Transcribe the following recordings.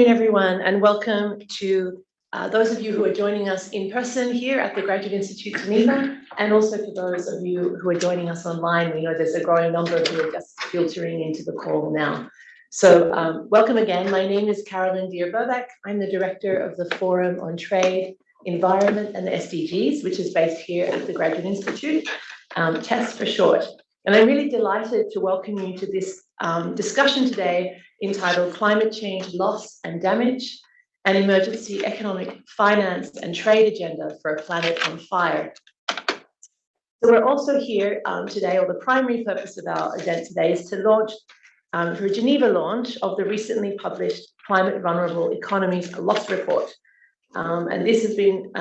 afternoon, everyone, and welcome to those of you who are joining us in person here at the Graduate Institute Geneva, and also for those of you who are joining us online. We know there's a growing number of you just filtering into the call now. So welcome again. My name is Carolyn Birkbeck. I'm the director of the Forum on Trade, Environment and the SDGs, which is based here at the Graduate Institute, TESS for short. And I'm really delighted to welcome you to this discussion today entitled Climate Change, Loss and Damage, an Emergency Economic, Finance and Trade Agenda for a Planet on Fire. So we're also here today, or the primary purpose of our event today is to launch, for a Geneva launch of the recently published Climate Vulnerable Economies Loss Report. And this has been,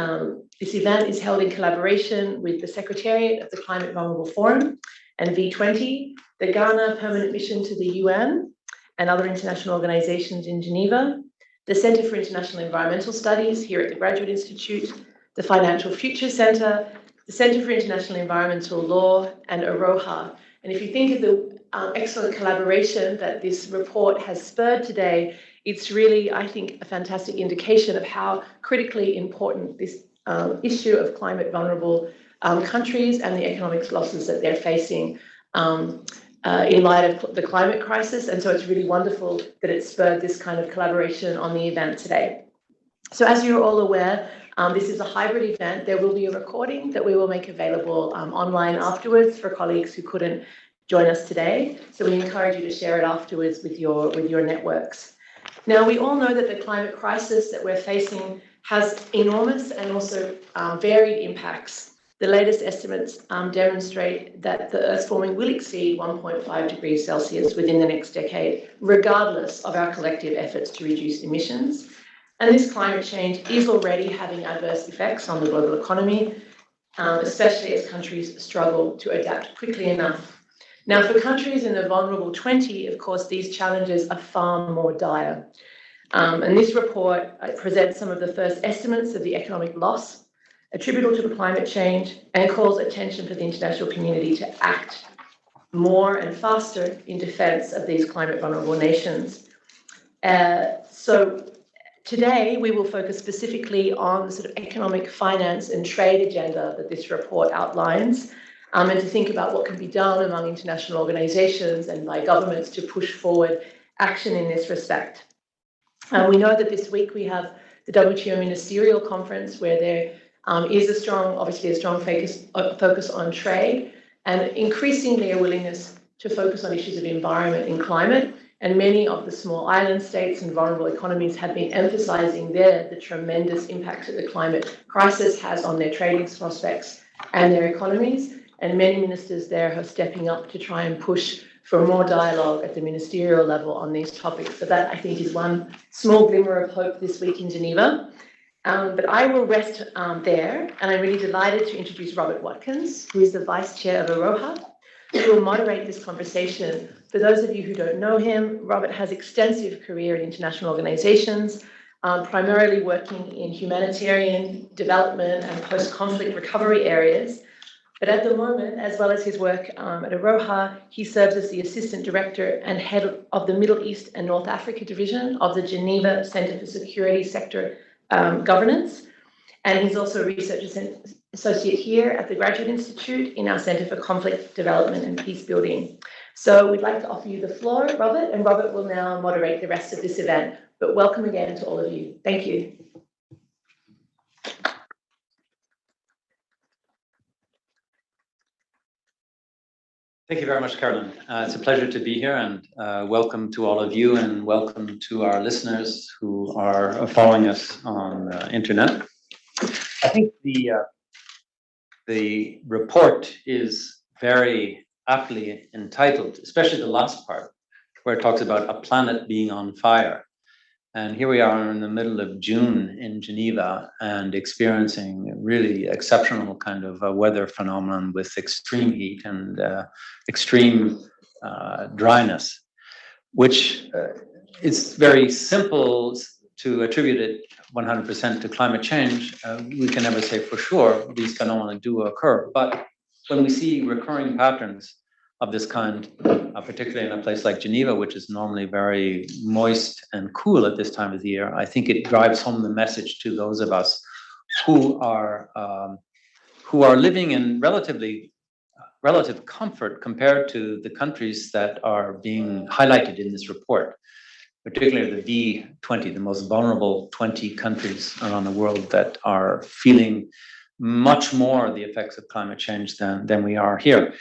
this event is held in collaboration with the Secretariat of the Climate Vulnerable Forum and V20, the Ghana Permanent Mission to the UN, and other international organizations in Geneva, the Center for International Environmental Studies here at the Graduate Institute, the Financial Futures Center, the Center for International Environmental Law, and Aroha. And if you think of the excellent collaboration that this report has spurred today, it's really, I think, a fantastic indication of how critically important this issue of climate vulnerable countries and the economic losses that they're facing in light of the climate crisis. And so it's really wonderful that it spurred this kind of collaboration on the event today. So as you're all aware, this is a hybrid event. There will be a recording that we will make available online afterwards for colleagues who couldn't join us today. So we encourage you to share it afterwards with your networks. Now, we all know that the climate crisis that we're facing has enormous and also varied impacts. The latest estimates demonstrate that the Earth's warming will exceed 1.5 degrees Celsius within the next decade, regardless of our collective efforts to reduce emissions. And this climate change is already having adverse effects on the global economy, especially as countries struggle to adapt quickly enough. Now, for countries in the vulnerable 20, of course, these challenges are far more dire. And this report presents some of the first estimates of the economic loss attributable to the climate change and calls attention for the international community to act more and faster in defense of these climate vulnerable nations. So today we will focus specifically on the sort of economic, finance and trade agenda that this report outlines, and to think about what can be done among international organizations and by governments to push forward action in this respect. We know that this week we have the WTO Ministerial Conference where there is obviously a strong focus on trade, and increasingly a willingness to focus on issues of environment and climate. And many of the small island states and vulnerable economies have been emphasizing the tremendous impact that the climate crisis has on their trading prospects and their economies. And many ministers there are stepping up to try and push for more dialogue at the ministerial level on these topics. So that, I think, is one small glimmer of hope this week in Geneva. But I will rest there, and I'm really delighted to introduce Robert Watkins, who is the Vice Chair of Aroha, who will moderate this conversation. For those of you who don't know him, Robert has extensive career in international organizations, primarily working in humanitarian development and post-conflict recovery areas. But at the moment, as well as his work at Aroha, he serves as the Assistant Director and Head of the Middle East and North Africa Division of the Geneva Center for Security Sector Governance. And he's also a research associate here at the Graduate Institute in our Center for Conflict Development and Peace Building. So we'd like to offer you the floor, Robert, and Robert will now moderate the rest of this event. But welcome again to all of you. Thank you. Thank you very much, Carolyn. It's a pleasure to be here, and welcome to all of you, and welcome to our listeners who are following us on the internet. I think the report is very aptly entitled, especially the last part, where it talks about a planet being on fire. And here we are in the middle of June in Geneva and experiencing a really exceptional kind of weather phenomenon with extreme heat and extreme dryness, which is very simple to attribute it 100% to climate change. We can never say for sure these phenomena do occur, but when we see recurring patterns of this kind, particularly in a place like Geneva, which is normally very moist and cool at this time of the year, I think it drives home the message to those of us who are living in relative comfort compared to the countries that are being highlighted in this report, particularly the V20, the most vulnerable 20 countries around the world that are feeling much more the effects of climate change than we are here.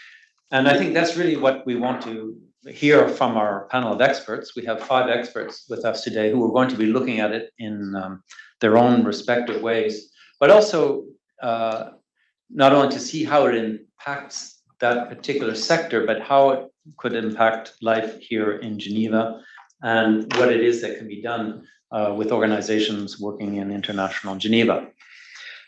And I think that's really what we want to hear from our panel of experts. We have 5 experts with us today who are going to be looking at it in their own respective ways, but also not only to see how it impacts that particular sector, but how it could impact life here in Geneva and what it is that can be done with organizations working in international Geneva.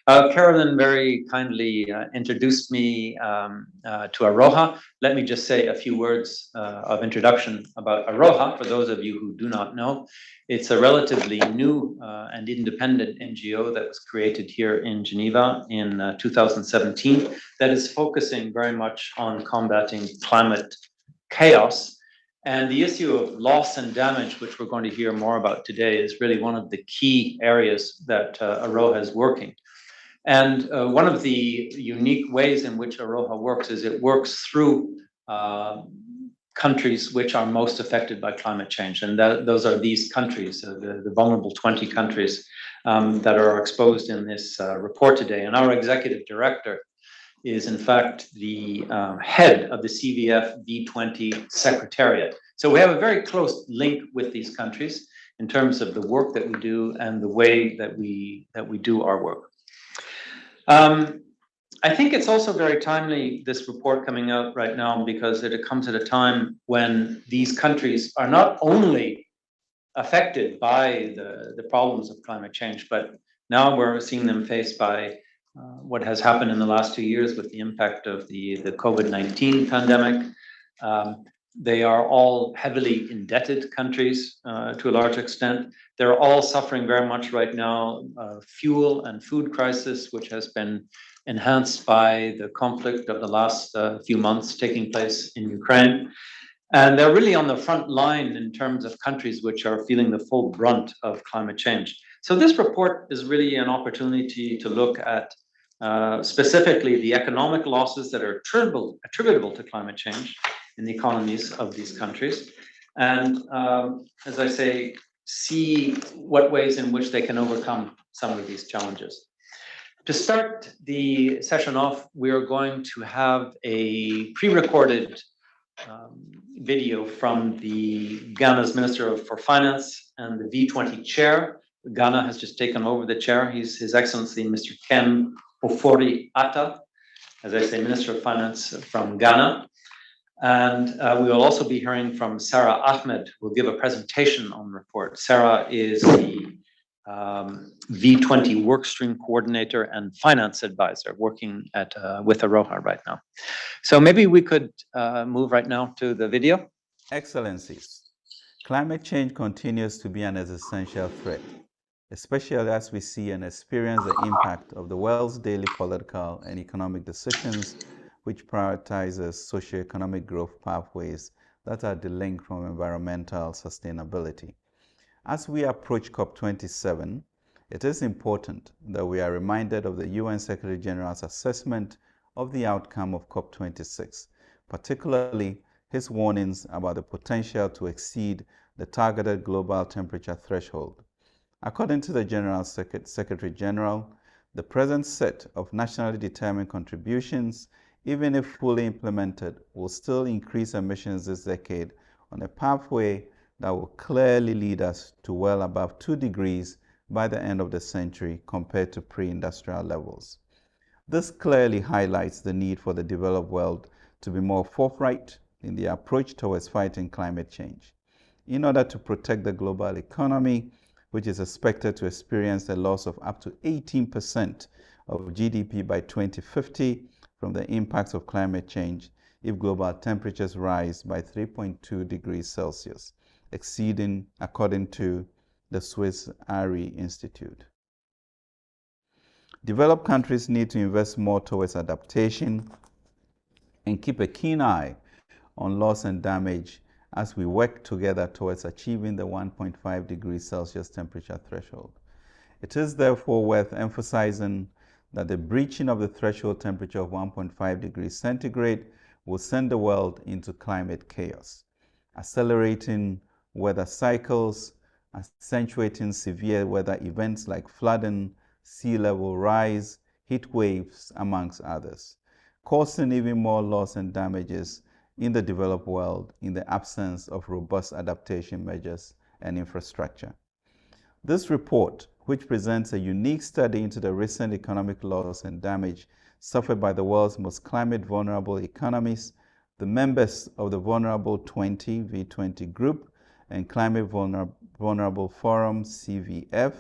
Carolyn very kindly introduced me to Aroha. Let me just say a few words of introduction about Aroha, for those of you who do not know. It's a relatively new and independent NGO that was created here in Geneva in 2017 that is focusing very much on combating climate chaos. And the issue of loss and damage, which we're going to hear more about today, is really one of the key areas that Aroha is working. And one of the unique ways in which Aroha works is it works through countries which are most affected by climate change. And those are these countries, the vulnerable 20 countries that are exposed in this report today. And our executive director is in fact the head of the CVF V20 Secretariat. So we have a very close link with these countries in terms of the work that we do and the way that we do our work. I think it's also very timely, this report coming out right now, because it comes at a time when these countries are not only affected by the problems of climate change, but now we're seeing them faced by what has happened in the last 2 years with the impact of the COVID-19 pandemic. They are all heavily indebted countries to a large extent. They're all suffering very much right now, fuel and food crisis, which has been enhanced by the conflict of the last few months taking place in Ukraine. And they're really on the front line in terms of countries which are feeling the full brunt of climate change. So this report is really an opportunity to look at specifically the economic losses that are attributable to climate change in the economies of these countries. And as I say, see what ways in which they can overcome some of these challenges. To start the session off, we are going to have a pre-recorded video from the Ghana's Minister for Finance and the V20 chair. Ghana has just taken over the chair. He's His Excellency Mr. Ken Ofori-Atta, as I say, Minister of Finance from Ghana. And we will also be hearing from Sara Ahmed, who will give a presentation on the report. Sara is the V20 Workstream Coordinator and Finance Advisor working with Aroha right now. So maybe we could move right now to the video. Excellencies, climate change continues to be an existential threat, especially as we see and experience the impact of the world's daily political and economic decisions, which prioritizes socioeconomic growth pathways that are delinked from environmental sustainability. As we approach COP27, it is important that we are reminded of the UN Secretary General's assessment of the outcome of COP26, particularly his warnings about the potential to exceed the targeted global temperature threshold. According to the General Secretary General, the present set of nationally determined contributions, even if fully implemented, will still increase emissions this decade on a pathway that will clearly lead us to well above 2 degrees by the end of the century compared to pre-industrial levels. This clearly highlights the need for the developed world to be more forthright in the approach towards fighting climate change. In order to protect the global economy, which is expected to experience a loss of up to 18% of GDP by 2050 from the impacts of climate change if global temperatures rise by 3.2 degrees Celsius, exceeding, according to the Swiss ARI Institute. Developed countries need to invest more towards adaptation and keep a keen eye on loss and damage as we work together towards achieving the 1.5 degrees Celsius temperature threshold. It is therefore worth emphasizing that the breaching of the threshold temperature of 1.5 degrees centigrade will send the world into climate chaos, accelerating weather cycles, accentuating severe weather events like flooding, sea level rise, heat waves, amongst others, causing even more loss and damages in the developed world in the absence of robust adaptation measures and infrastructure. This report, which presents a unique study into the recent economic loss and damage suffered by the world's most climate vulnerable economies, the members of the Vulnerable 20 V20 group and Climate Vulnerable Forum CVF,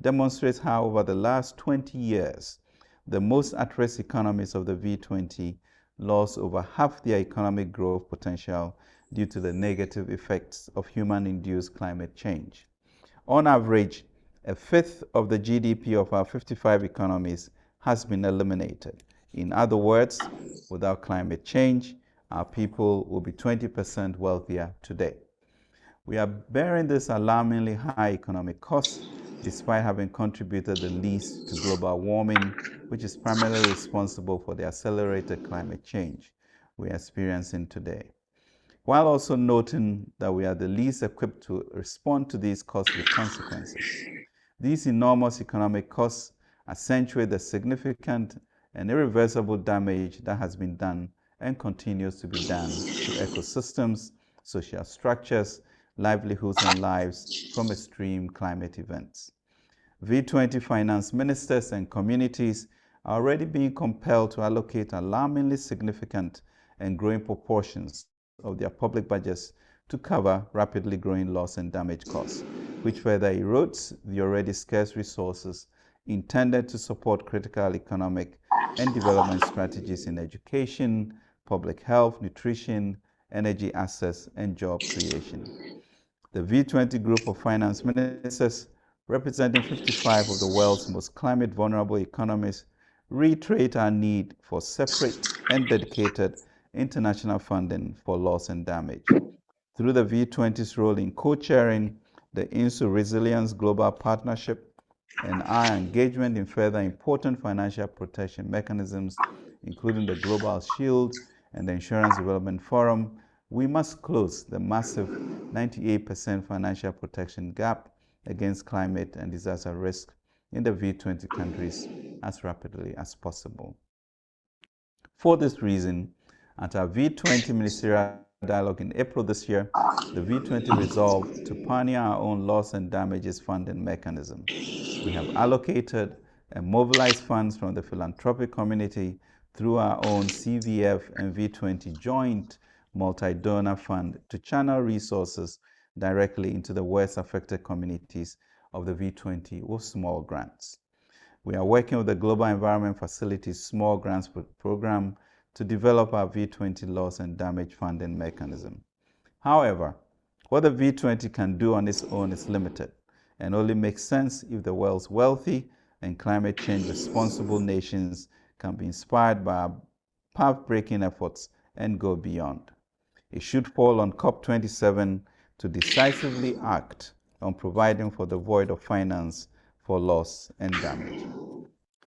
demonstrates how over the last 20 years, the most at-risk economies of the V20 lost over half their economic growth potential due to the negative effects of human-induced climate change. On average, a fifth of the GDP of our 55 economies has been eliminated. In other words, without climate change, our people will be 20% wealthier today. We are bearing this alarmingly high economic cost despite having contributed the least to global warming, which is primarily responsible for the accelerated climate change we are experiencing today, while also noting that we are the least equipped to respond to these costly consequences. These enormous economic costs accentuate the significant and irreversible damage that has been done and continues to be done to ecosystems, social structures, livelihoods, and lives from extreme climate events. V20 finance ministers and communities are already being compelled to allocate alarmingly significant and growing proportions of their public budgets to cover rapidly growing loss and damage costs, which further erodes the already scarce resources intended to support critical economic and development strategies in education, public health, nutrition, energy access, and job creation. The V20 group of finance ministers, representing 55 of the world's most climate vulnerable economies, reiterate our need for separate and dedicated international funding for loss and damage. Through the V20's role in co-chairing the INSU Resilience Global Partnership and our engagement in further important financial protection mechanisms, including the Global Shield and the Insurance Development Forum, we must close the massive 98% financial protection gap against climate and disaster risk in the V20 countries as rapidly as possible. For this reason, at our V20 Ministerial Dialogue in April this year, the V20 resolved to pioneer our own loss and damages funding mechanism. We have allocated and mobilized funds from the philanthropic community through our own CVF and V20 joint multi-donor fund to channel resources directly into the worst affected communities of the V20 with small grants. We are working with the Global Environment Facility's Small Grants Program to develop our V20 loss and damage funding mechanism. However, what the V20 can do on its own is limited and only makes sense if the world's wealthy and climate change responsible nations can be inspired by our path-breaking efforts and go beyond. It should fall on COP27 to decisively act on providing for the void of finance for loss and damage.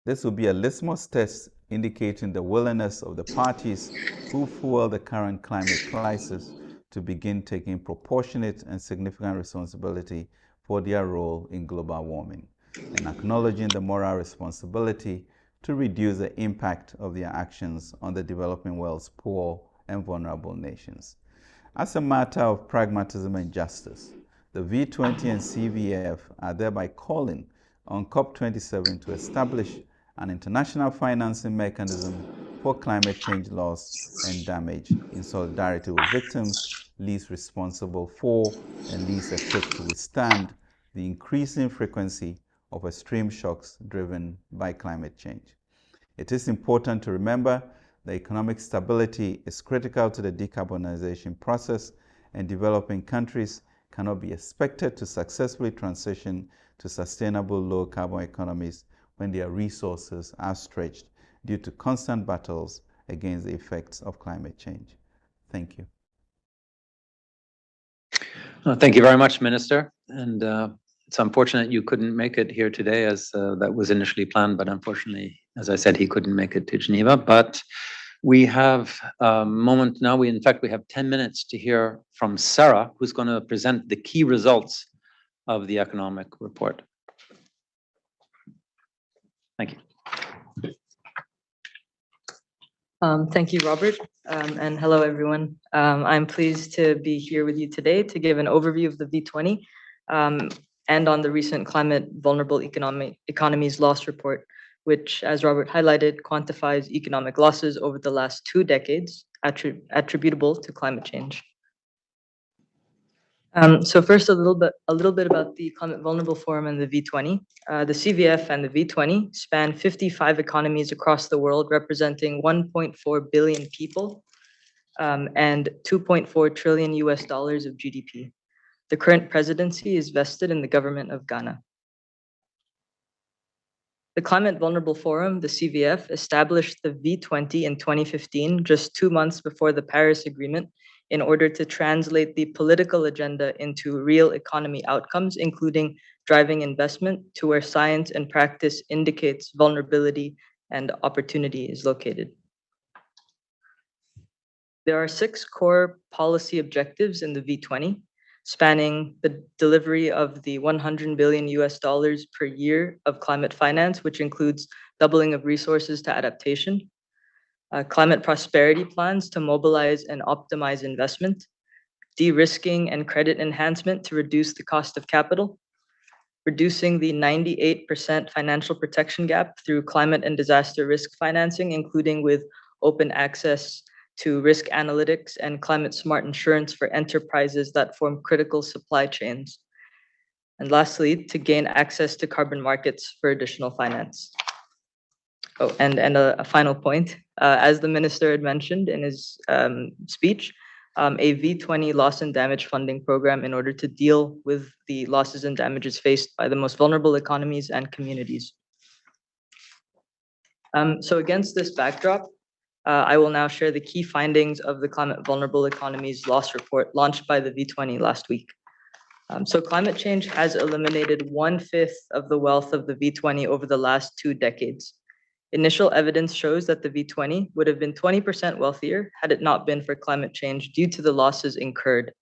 This will be a litmus test indicating the willingness of the parties who fuel the current climate crisis to begin taking proportionate and significant responsibility for their role in global warming, and acknowledging the moral responsibility to reduce the impact of their actions on the developing world's poor and vulnerable nations. As a matter of pragmatism and justice, the V20 and CVF are thereby calling on COP27 to establish an international financing mechanism for climate change loss and damage in solidarity with victims least responsible for and least equipped to withstand the increasing frequency of extreme shocks driven by climate change. It is important to remember that economic stability is critical to the decarbonization process, and developing countries cannot be expected to successfully transition to sustainable low-carbon economies when their resources are stretched due to constant battles against the effects of climate change. Thank you. Well, thank you very much, Minister. And it's unfortunate you couldn't make it here today as that was initially planned, but unfortunately, as I said, he couldn't make it to Geneva. But we have a moment now. In fact, we have 10 minutes to hear from Sara, who's going to present the key results of the economic report. Thank you. Thank you, Robert, and hello, everyone. I'm pleased to be here with you today to give an overview of the V20 and on the recent Climate Vulnerable Economies Loss Report, which, as Robert highlighted, quantifies economic losses over the last 2 decades attributable to climate change. So first, a little bit about the Climate Vulnerable Forum and the V20. The CVF and the V20 span 55 economies across the world, representing 1.4 billion people and $2.4 trillion of GDP. The current presidency is vested in the government of Ghana. The Climate Vulnerable Forum, the CVF, established the V20 in 2015, just 2 months before the Paris Agreement, in order to translate the political agenda into real economy outcomes, including driving investment to where science and practice indicates vulnerability and opportunity is located. There are 6 core policy objectives in the V20, spanning the delivery of the $100 billion per year of climate finance, which includes doubling of resources to adaptation, climate prosperity plans to mobilize and optimize investment, de-risking and credit enhancement to reduce the cost of capital, reducing the 98% financial protection gap through climate and disaster risk financing, including with open access to risk analytics and climate smart insurance for enterprises that form critical supply chains. And lastly, to gain access to carbon markets for additional finance. Oh, and a final point, as the minister had mentioned in his speech, a V20 loss and damage funding program in order to deal with the losses and damages faced by the most vulnerable economies and communities. So against this backdrop, I will now share the key findings of the Climate Vulnerable Economies Loss Report launched by the V20 last week. So climate change has eliminated 1/5 of the wealth of the V20 over the last 2 decades. Initial evidence shows that the V20 would have been 20% wealthier had it not been for climate change due to the losses incurred.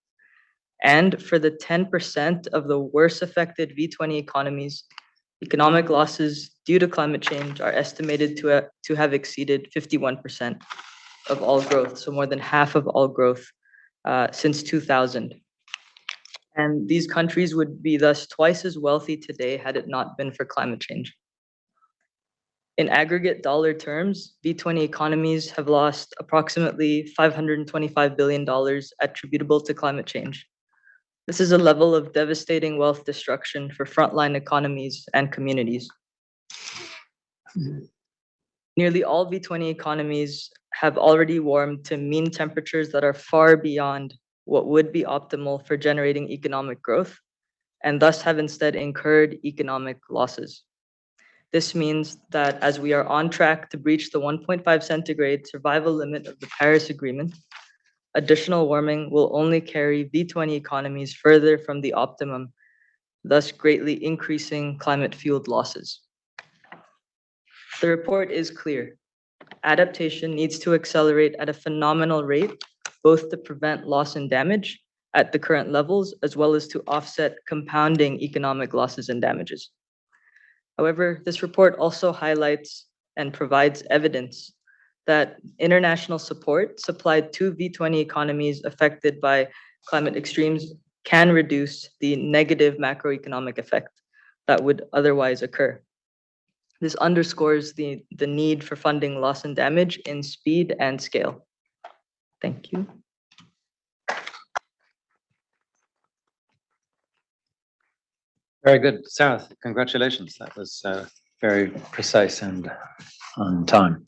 And for the 10% of the worst affected V20 economies, economic losses due to climate change are estimated to have exceeded 51% of all growth, so more than half of all growth since 2000. And these countries would be thus twice as wealthy today had it not been for climate change. In aggregate dollar terms, V20 economies have lost approximately $525 billion attributable to climate change. This is a level of devastating wealth destruction for frontline economies and communities. Nearly all V20 economies have already warmed to mean temperatures that are far beyond what would be optimal for generating economic growth, and thus have instead incurred economic losses. This means that as we are on track to breach the 1.5 centigrade survival limit of the Paris Agreement, additional warming will only carry V20 economies further from the optimum, thus greatly increasing climate-fueled losses. The report is clear. Adaptation needs to accelerate at a phenomenal rate, both to prevent loss and damage at the current levels, as well as to offset compounding economic losses and damages. However, this report also highlights and provides evidence that international support supplied to V20 economies affected by climate extremes can reduce the negative macroeconomic effect that would otherwise occur. This underscores the need for funding loss and damage in speed and scale. Thank you. Very good, Sara. Congratulations. That was very precise and on time.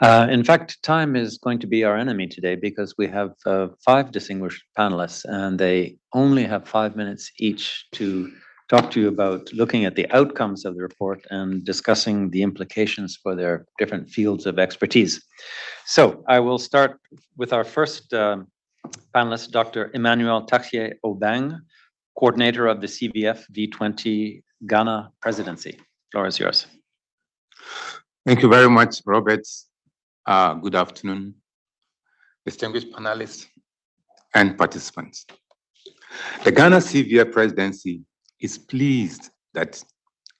In fact, time is going to be our enemy today because we have 5 distinguished panelists and they only have 5 minutes each to talk to you about looking at the outcomes of the report and discussing the implications for their different fields of expertise. So I will start with our first Panelist, Dr. Emmanuel Tachie-Obeng, Coordinator of the CVF V20 Ghana Presidency. Floor is yours. Thank you very much, Robert. Good afternoon, distinguished panelists and participants. The Ghana CVF Presidency is pleased that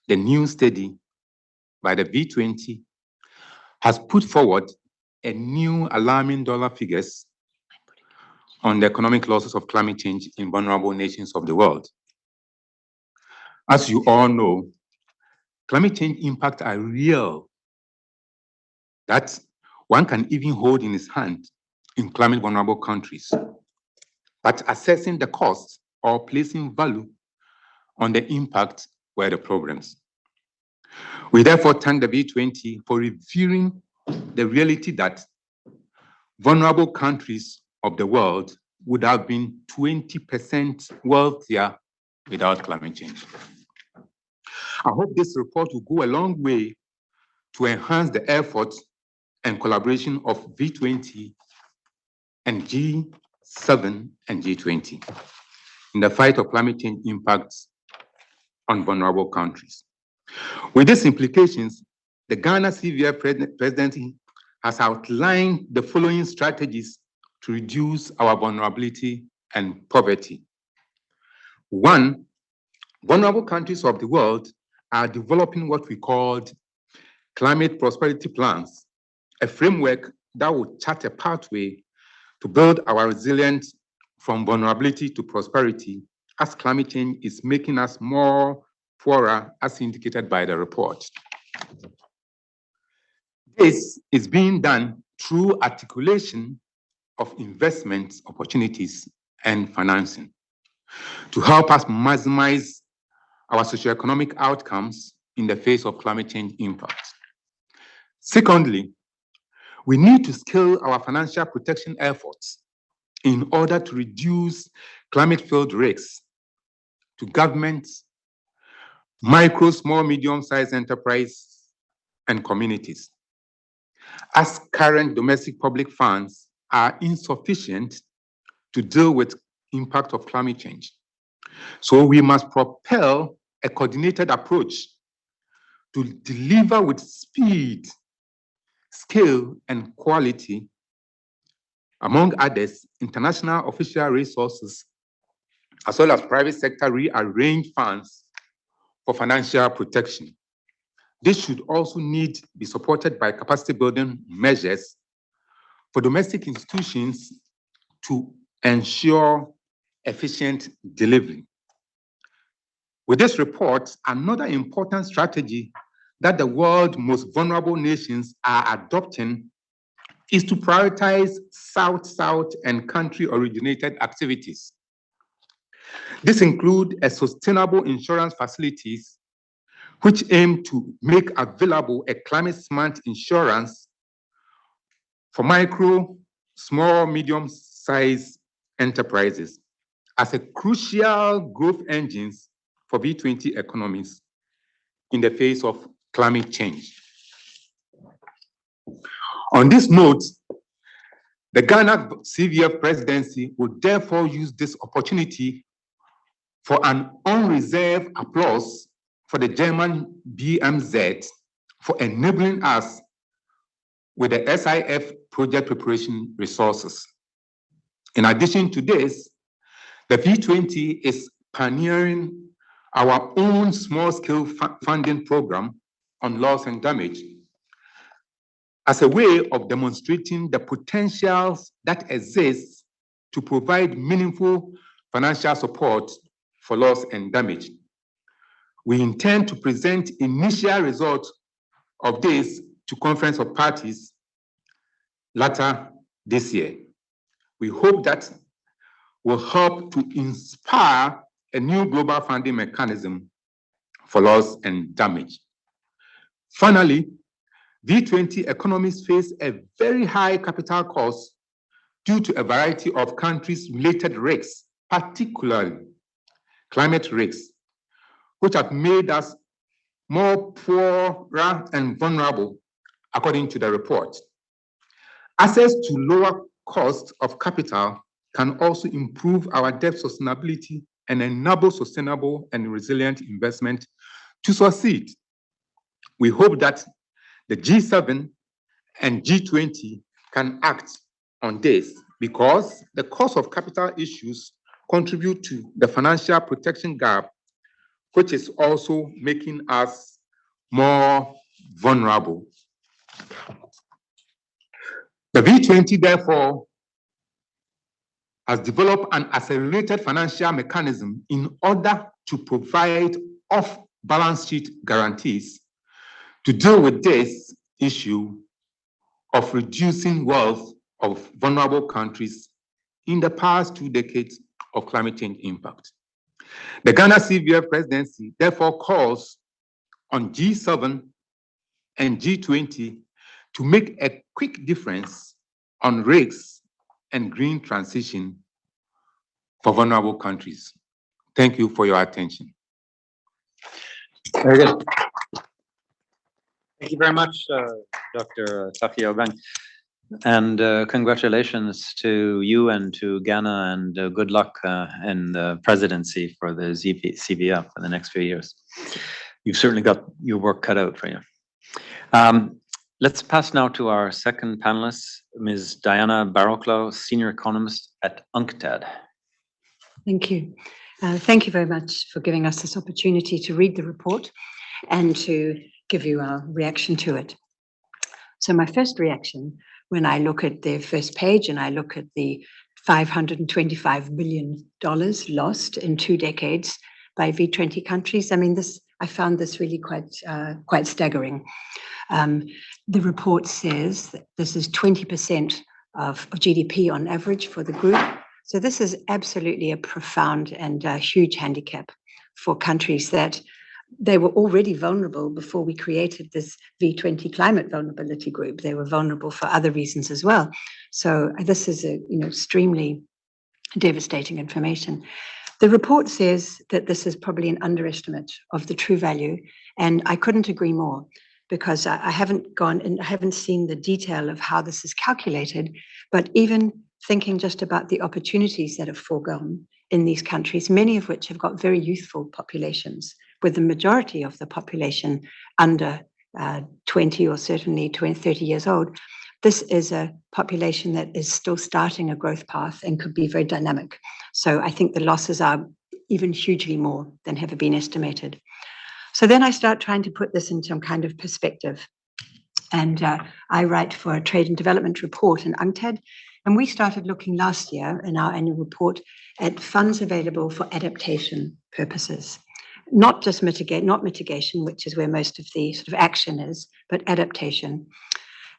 the new study by the V20 has put forward a new alarming dollar figures on the economic losses of climate change in vulnerable nations of the world. As you all know, climate change impacts are real, that one can even hold in his hand in climate vulnerable countries. But assessing the cost or placing value on the impact were the problems. We therefore thank the V20 for reviewing the reality that vulnerable countries of the world would have been 20% wealthier without climate change. I hope this report will go a long way to enhance the efforts and collaboration of V20 and G7 and G20 in the fight of climate change impacts on vulnerable countries. With these implications, the Ghana CVF Presidency has outlined the following strategies to reduce our vulnerability and poverty. One, vulnerable countries of the world are developing what we called climate prosperity plans, a framework that will chart a pathway to build our resilience from vulnerability to prosperity, as climate change is making us more poorer, as indicated by the report. This is being done through articulation of investment opportunities and financing to help us maximize our socioeconomic outcomes in the face of climate change impacts. Secondly, we need to scale our financial protection efforts in order to reduce climate-fueled risks to governments, micro, small, medium-sized enterprise, and communities, as current domestic public funds are insufficient to deal with impact of climate change. So we must propel a coordinated approach to deliver with speed, scale, and quality, among others, international official resources, as well as private sector rearranged funds for financial protection. This should also be supported by capacity building measures for domestic institutions to ensure efficient delivery. With this report, another important strategy that the world's most vulnerable nations are adopting is to prioritize South-South and country-originated activities. This includes a sustainable insurance facilities which aim to make available a climate-smart insurance for micro, small, medium-sized enterprises as a crucial growth engines for V20 economies in the face of climate change. On this note, the Ghana CVF Presidency will therefore use this opportunity for an unreserved applause for the German BMZ for enabling us with the SIF project preparation resources. In addition to this, the V20 is pioneering our own small-scale funding program on loss and damage as a way of demonstrating the potentials that exist to provide meaningful financial support for loss and damage. We intend to present initial results of this to Conference of Parties later this year. We hope that will help to inspire a new global funding mechanism for loss and damage. Finally, V20 economies face a very high capital cost due to a variety of countries-related risks, particularly climate risks, which have made us more poorer and vulnerable, according to the report. Access to lower cost of capital can also improve our debt sustainability and enable sustainable and resilient investment to succeed. We hope that the G7 and G20 can act on this because the cost of capital issues contribute to the financial protection gap, which is also making us more vulnerable. The V20, therefore, has developed an accelerated financial mechanism in order to provide off-balance sheet guarantees to deal with this issue of reducing wealth of vulnerable countries in the past 2 decades of climate change impact. The Ghana CVF presidency therefore calls on G7 and G20 to make a quick difference on risks and green transition for vulnerable countries. Thank you for your attention. Very good. Thank you very much, Dr. Tachie-Obeng. And congratulations to you and to Ghana, and good luck in the presidency for the CVF in the next few years. You've certainly got your work cut out for you. Let's pass now to our second panelist, Ms. Diana Barrowclough, Senior Economist at UNCTAD. Thank you. Thank you very much for giving us this opportunity to read the report and to give you our reaction to it. So my first reaction, when I look at the first page and I look at the $525 billion lost in 2 decades by V20 countries, I mean, I found this really quite staggering. The report says that this is 20% of GDP on average for the group. So this is absolutely a profound and huge handicap for countries that they were already vulnerable before we created this V20 climate vulnerability group. They were vulnerable for other reasons as well. So this is extremely devastating information. The report says that this is probably an underestimate of the true value, and I couldn't agree more, because I haven't gone and I haven't seen the detail of how this is calculated, but even thinking just about the opportunities that have foregone in these countries, many of which have got very youthful populations, with the majority of the population under 20 or certainly 20, 30 years old. This is a population that is still starting a growth path and could be very dynamic. So I think the losses are even hugely more than have been estimated. So then I start trying to put this in some kind of perspective. And I write for a trade and development report in UNCTAD. And we started looking last year in our annual report at funds available for adaptation purposes. Not just mitigation, which is where most of the sort of action is, but adaptation.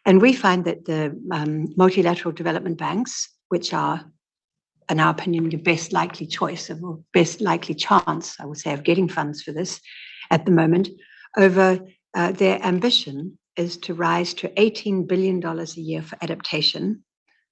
And we find that the multilateral development banks, which are, in our opinion, the best likely choice or best likely chance, I would say, of getting funds for this at the moment, over their ambition is to rise to $18 billion a year for adaptation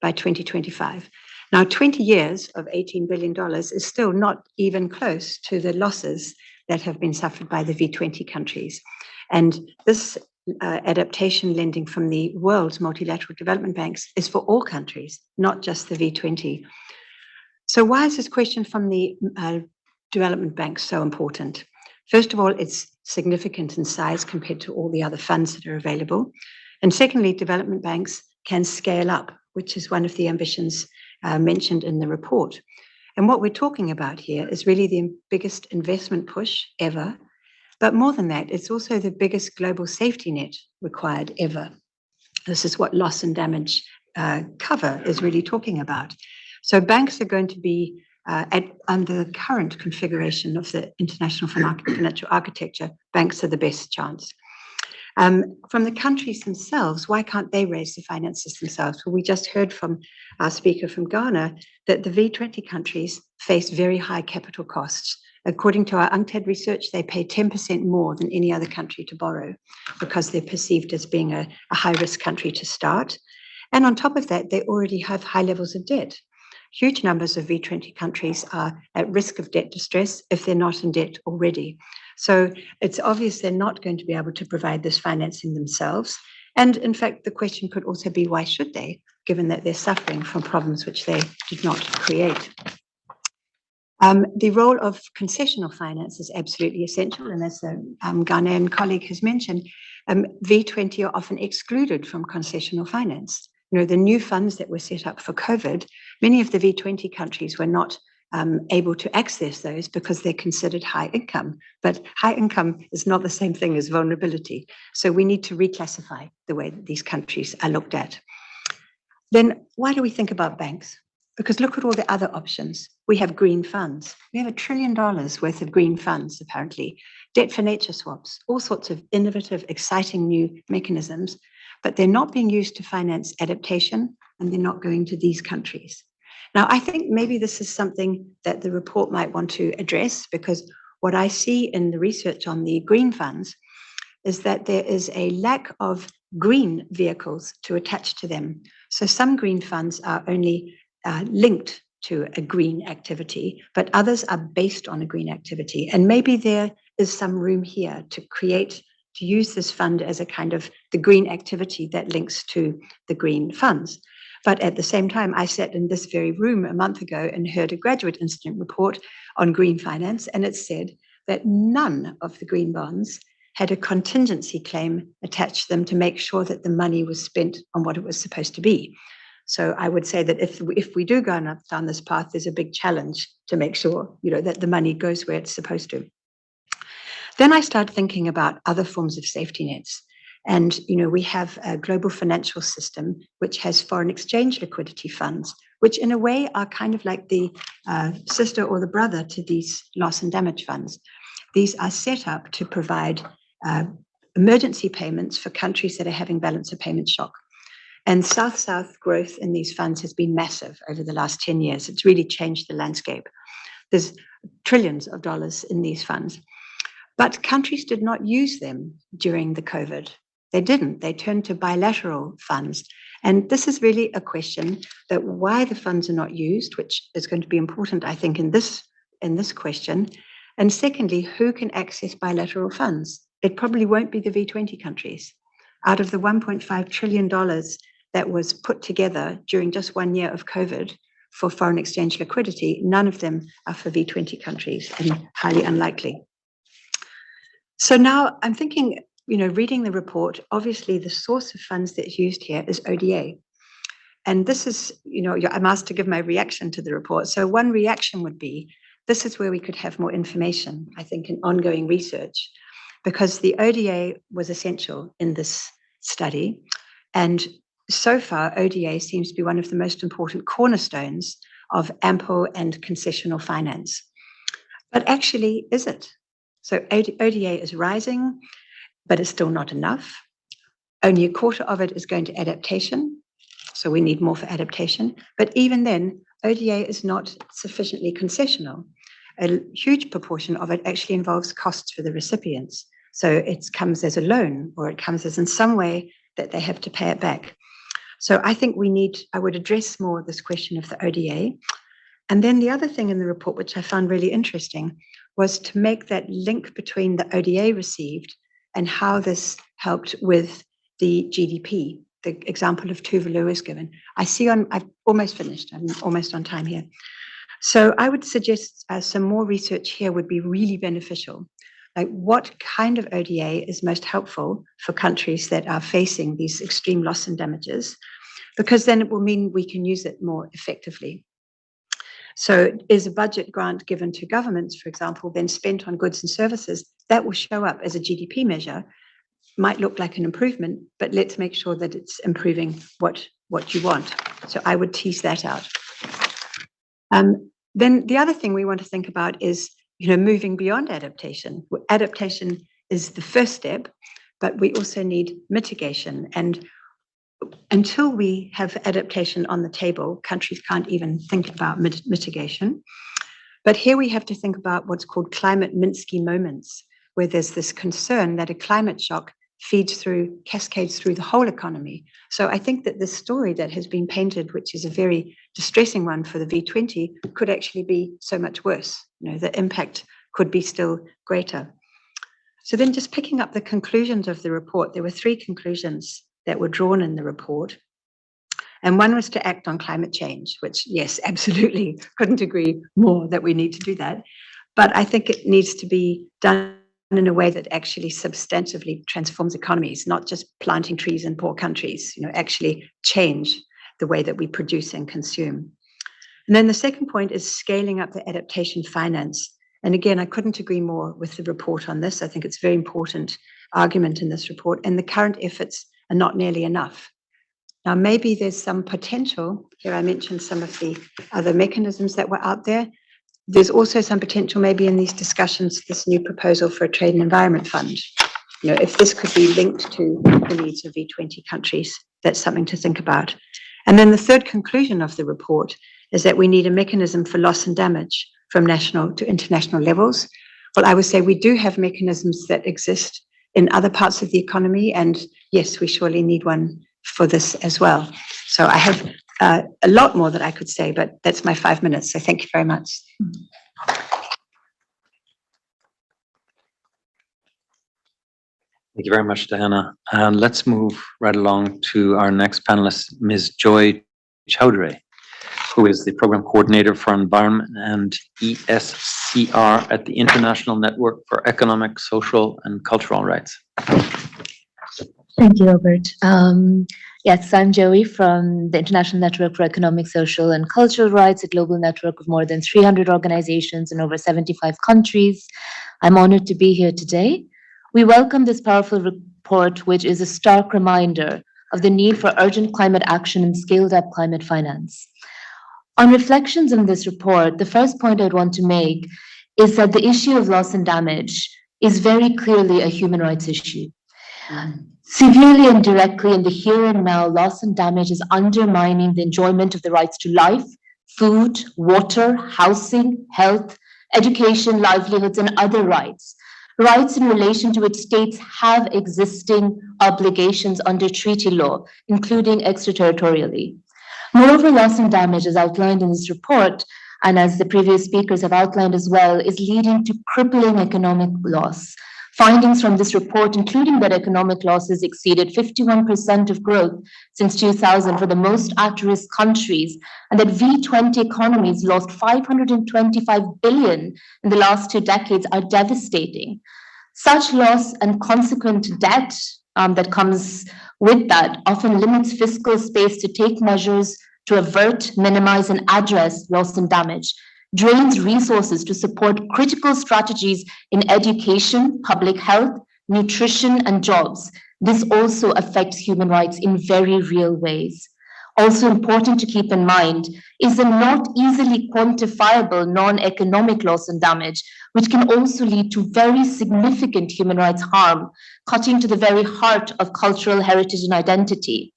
by 2025. Now, 20 years of $18 billion is still not even close to the losses that have been suffered by the V20 countries. And this adaptation lending from the world's multilateral development banks is for all countries, not just the V20. So why is this question from the development banks so important? First of all, it's significant in size compared to all the other funds that are available. And secondly, development banks can scale up, which is one of the ambitions mentioned in the report. And what we're talking about here is really the biggest investment push ever. But more than that, it's also the biggest global safety net required ever. This is what loss and damage cover is really talking about. So banks are going to be, under the current configuration of the international financial architecture, banks are the best chance. From the countries themselves, why can't they raise the finances themselves? Well, we just heard from our speaker from Ghana that the V20 countries face very high capital costs. According to our UNCTAD research, they pay 10% more than any other country to borrow because they're perceived as being a high-risk country to start. And on top of that, they already have high levels of debt. Huge numbers of V20 countries are at risk of debt distress if they're not in debt already. So it's obvious they're not going to be able to provide this financing themselves. And in fact, the question could also be, why should they, given that they're suffering from problems which they did not create. The role of concessional finance is absolutely essential, and as the Ghanaian colleague has mentioned, V20 are often excluded from concessional finance. You know, the new funds that were set up for COVID, many of the V20 countries were not able to access those because they're considered high income. But high income is not the same thing as vulnerability. So we need to reclassify the way that these countries are looked at. Then why do we think about banks? Because look at all the other options. We have green funds. We have $1 trillion worth of green funds, apparently. Debt for nature swaps, all sorts of innovative, exciting new mechanisms, but they're not being used to finance adaptation, and they're not going to these countries. Now, I think maybe this is something that the report might want to address, because what I see in the research on the green funds is that there is a lack of green vehicles to attach to them. So some green funds are only linked to a green activity, but others are based on a green activity. And maybe there is some room here to use this fund as a kind of the green activity that links to the green funds. But at the same time, I sat in this very room a month ago and heard a graduate incident report on green finance, and it said that none of the green bonds had a contingency claim attached to them to make sure that the money was spent on what it was supposed to be. So I would say that if we do go down this path, there's a big challenge to make sure, you know, that the money goes where it's supposed to. Then I started thinking about other forms of safety nets. And, you know, we have a global financial system which has foreign exchange liquidity funds, which in a way are kind of like the sister or the brother to these loss and damage funds. These are set up to provide emergency payments for countries that are having balance of payment shock. And South-South growth in these funds has been massive over the last 10 years. It's really changed the landscape. There's trillions of dollars in these funds. But countries did not use them during the COVID. They didn't. They turned to bilateral funds. And this is really a question that why the funds are not used, which is going to be important, I think, in this question. And secondly, who can access bilateral funds? It probably won't be the V20 countries. Out of the $1.5 trillion that was put together during just 1 year of COVID for foreign exchange liquidity, none of them are for V20 countries, and highly unlikely. So now I'm thinking, you know, reading the report, obviously the source of funds that's used here is ODA. And this is, you know, I'm asked to give my reaction to the report. So one reaction would be, this is where we could have more information, I think, in ongoing research, because the ODA was essential in this study. And so far, ODA seems to be one of the most important cornerstones of ample and concessional finance. But actually, is it? So ODA is rising, but it's still not enough. Only a quarter of it is going to adaptation. So we need more for adaptation. But even then, ODA is not sufficiently concessional. A huge proportion of it actually involves costs for the recipients. So it comes as a loan, or it comes as in some way that they have to pay it back. So I think I would address more this question of the ODA. And then the other thing in the report, which I found really interesting, was to make that link between the ODA received and how this helped with the GDP. The example of Tuvalu is given. I've almost finished. I'm almost on time here. So I would suggest some more research here would be really beneficial. Like, what kind of ODA is most helpful for countries that are facing these extreme loss and damages? Because then it will mean we can use it more effectively. So is a budget grant given to governments, for example, then spent on goods and services, that will show up as a GDP measure, might look like an improvement, but let's make sure that it's improving what you want. So I would tease that out. Then the other thing we want to think about is, you know, moving beyond adaptation. Adaptation is the first step, but we also need mitigation. And until we have adaptation on the table, countries can't even think about mitigation. But here we have to think about what's called climate Minsky moments, where there's this concern that a climate shock cascades through the whole economy. So I think that the story that has been painted, which is a very distressing one for the V20, could actually be so much worse. You know, the impact could be still greater. So then just picking up the conclusions of the report, there were 3 conclusions that were drawn in the report. And one was to act on climate change, which, yes, absolutely, couldn't agree more that we need to do that. But I think it needs to be done in a way that actually substantively transforms economies, not just planting trees in poor countries, actually change the way that we produce and consume. And then the second point is scaling up the adaptation finance. And again, I couldn't agree more with the report on this. I think it's a very important argument in this report, and the current efforts are not nearly enough. Now, maybe there's some potential. Here I mentioned some of the other mechanisms that were out there. There's also some potential maybe in these discussions, this new proposal for a trade and environment fund. If this could be linked to the needs of V20 countries, that's something to think about. And then the third conclusion of the report is that we need a mechanism for loss and damage from national to international levels. Well, I would say we do have mechanisms that exist in other parts of the economy, and yes, we surely need one for this as well. So I have a lot more that I could say, but that's my 5 minutes, so thank you very much. Thank you very much, Diana. And let's move right along to our next panelist, Ms. Joie Chowdhury, who is the Program Coordinator for Environment and ESCR at the International Network for Economic, Social and Cultural Rights. Thank you, Robert. Yes, I'm Joie from the International Network for Economic, Social and Cultural Rights, a global network of more than 300 organizations in over 75 countries. I'm honored to be here today. We welcome this powerful report, which is a stark reminder of the need for urgent climate action and scaled up climate finance. On reflections on this report, the first point I'd want to make is that the issue of loss and damage is very clearly a human rights issue. Severely and directly in the here and now, loss and damage is undermining the enjoyment of the rights to life, food, water, housing, health, education, livelihoods, and other rights. Rights in relation to which states have existing obligations under treaty law, including extraterritorially. Moreover, loss and damage, as outlined in this report, and as the previous speakers have outlined as well, is leading to crippling economic loss. Findings from this report, including that economic losses exceeded 51% of growth since 2000 for the most at-risk countries, and that V20 economies lost 525 billion in the last 2 decades, are devastating. Such loss and consequent debt that comes with that often limits fiscal space to take measures to avert, minimize, and address loss and damage, drains resources to support critical strategies in education, public health, nutrition, and jobs. This also affects human rights in very real ways. Also important to keep in mind is the not easily quantifiable non-economic loss and damage, which can also lead to very significant human rights harm, cutting to the very heart of cultural heritage and identity.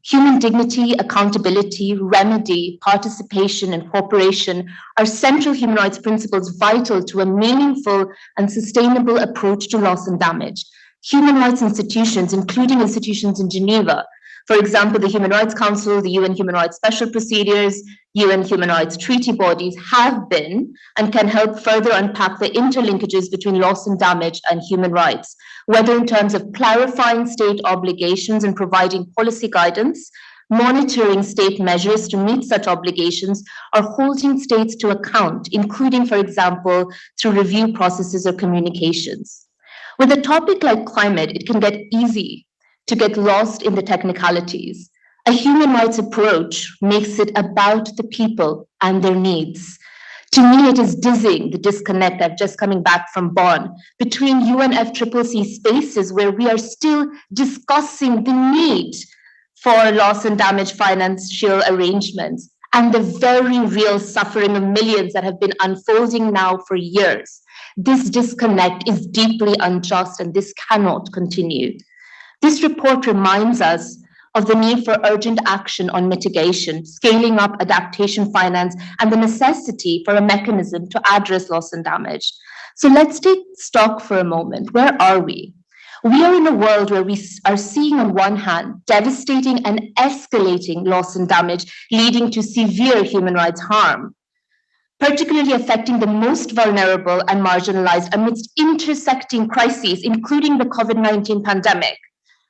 Human dignity, accountability, remedy, participation, and cooperation are central human rights principles vital to a meaningful and sustainable approach to loss and damage. Human rights institutions, including institutions in Geneva, for example, the Human Rights Council, the UN Human Rights Special Procedures, UN Human Rights Treaty bodies have been and can help further unpack the interlinkages between loss and damage and human rights, whether in terms of clarifying state obligations and providing policy guidance, monitoring state measures to meet such obligations, or holding states to account, including, for example, through review processes or communications. With a topic like climate, it can get easy to get lost in the technicalities. A human rights approach makes it about the people and their needs. To me, it is dizzying, the disconnect, I'm just coming back from Bonn, between UNFCCC spaces where we are still discussing the need for loss and damage financial arrangements and the very real suffering of millions that have been unfolding now for years. This disconnect is deeply unjust and this cannot continue. This report reminds us of the need for urgent action on mitigation, scaling up adaptation finance, and the necessity for a mechanism to address loss and damage. So let's take stock for a moment. Where are we? We are in a world where we are seeing on one hand devastating and escalating loss and damage leading to severe human rights harm, particularly affecting the most vulnerable and marginalized amidst intersecting crises, including the COVID-19 pandemic.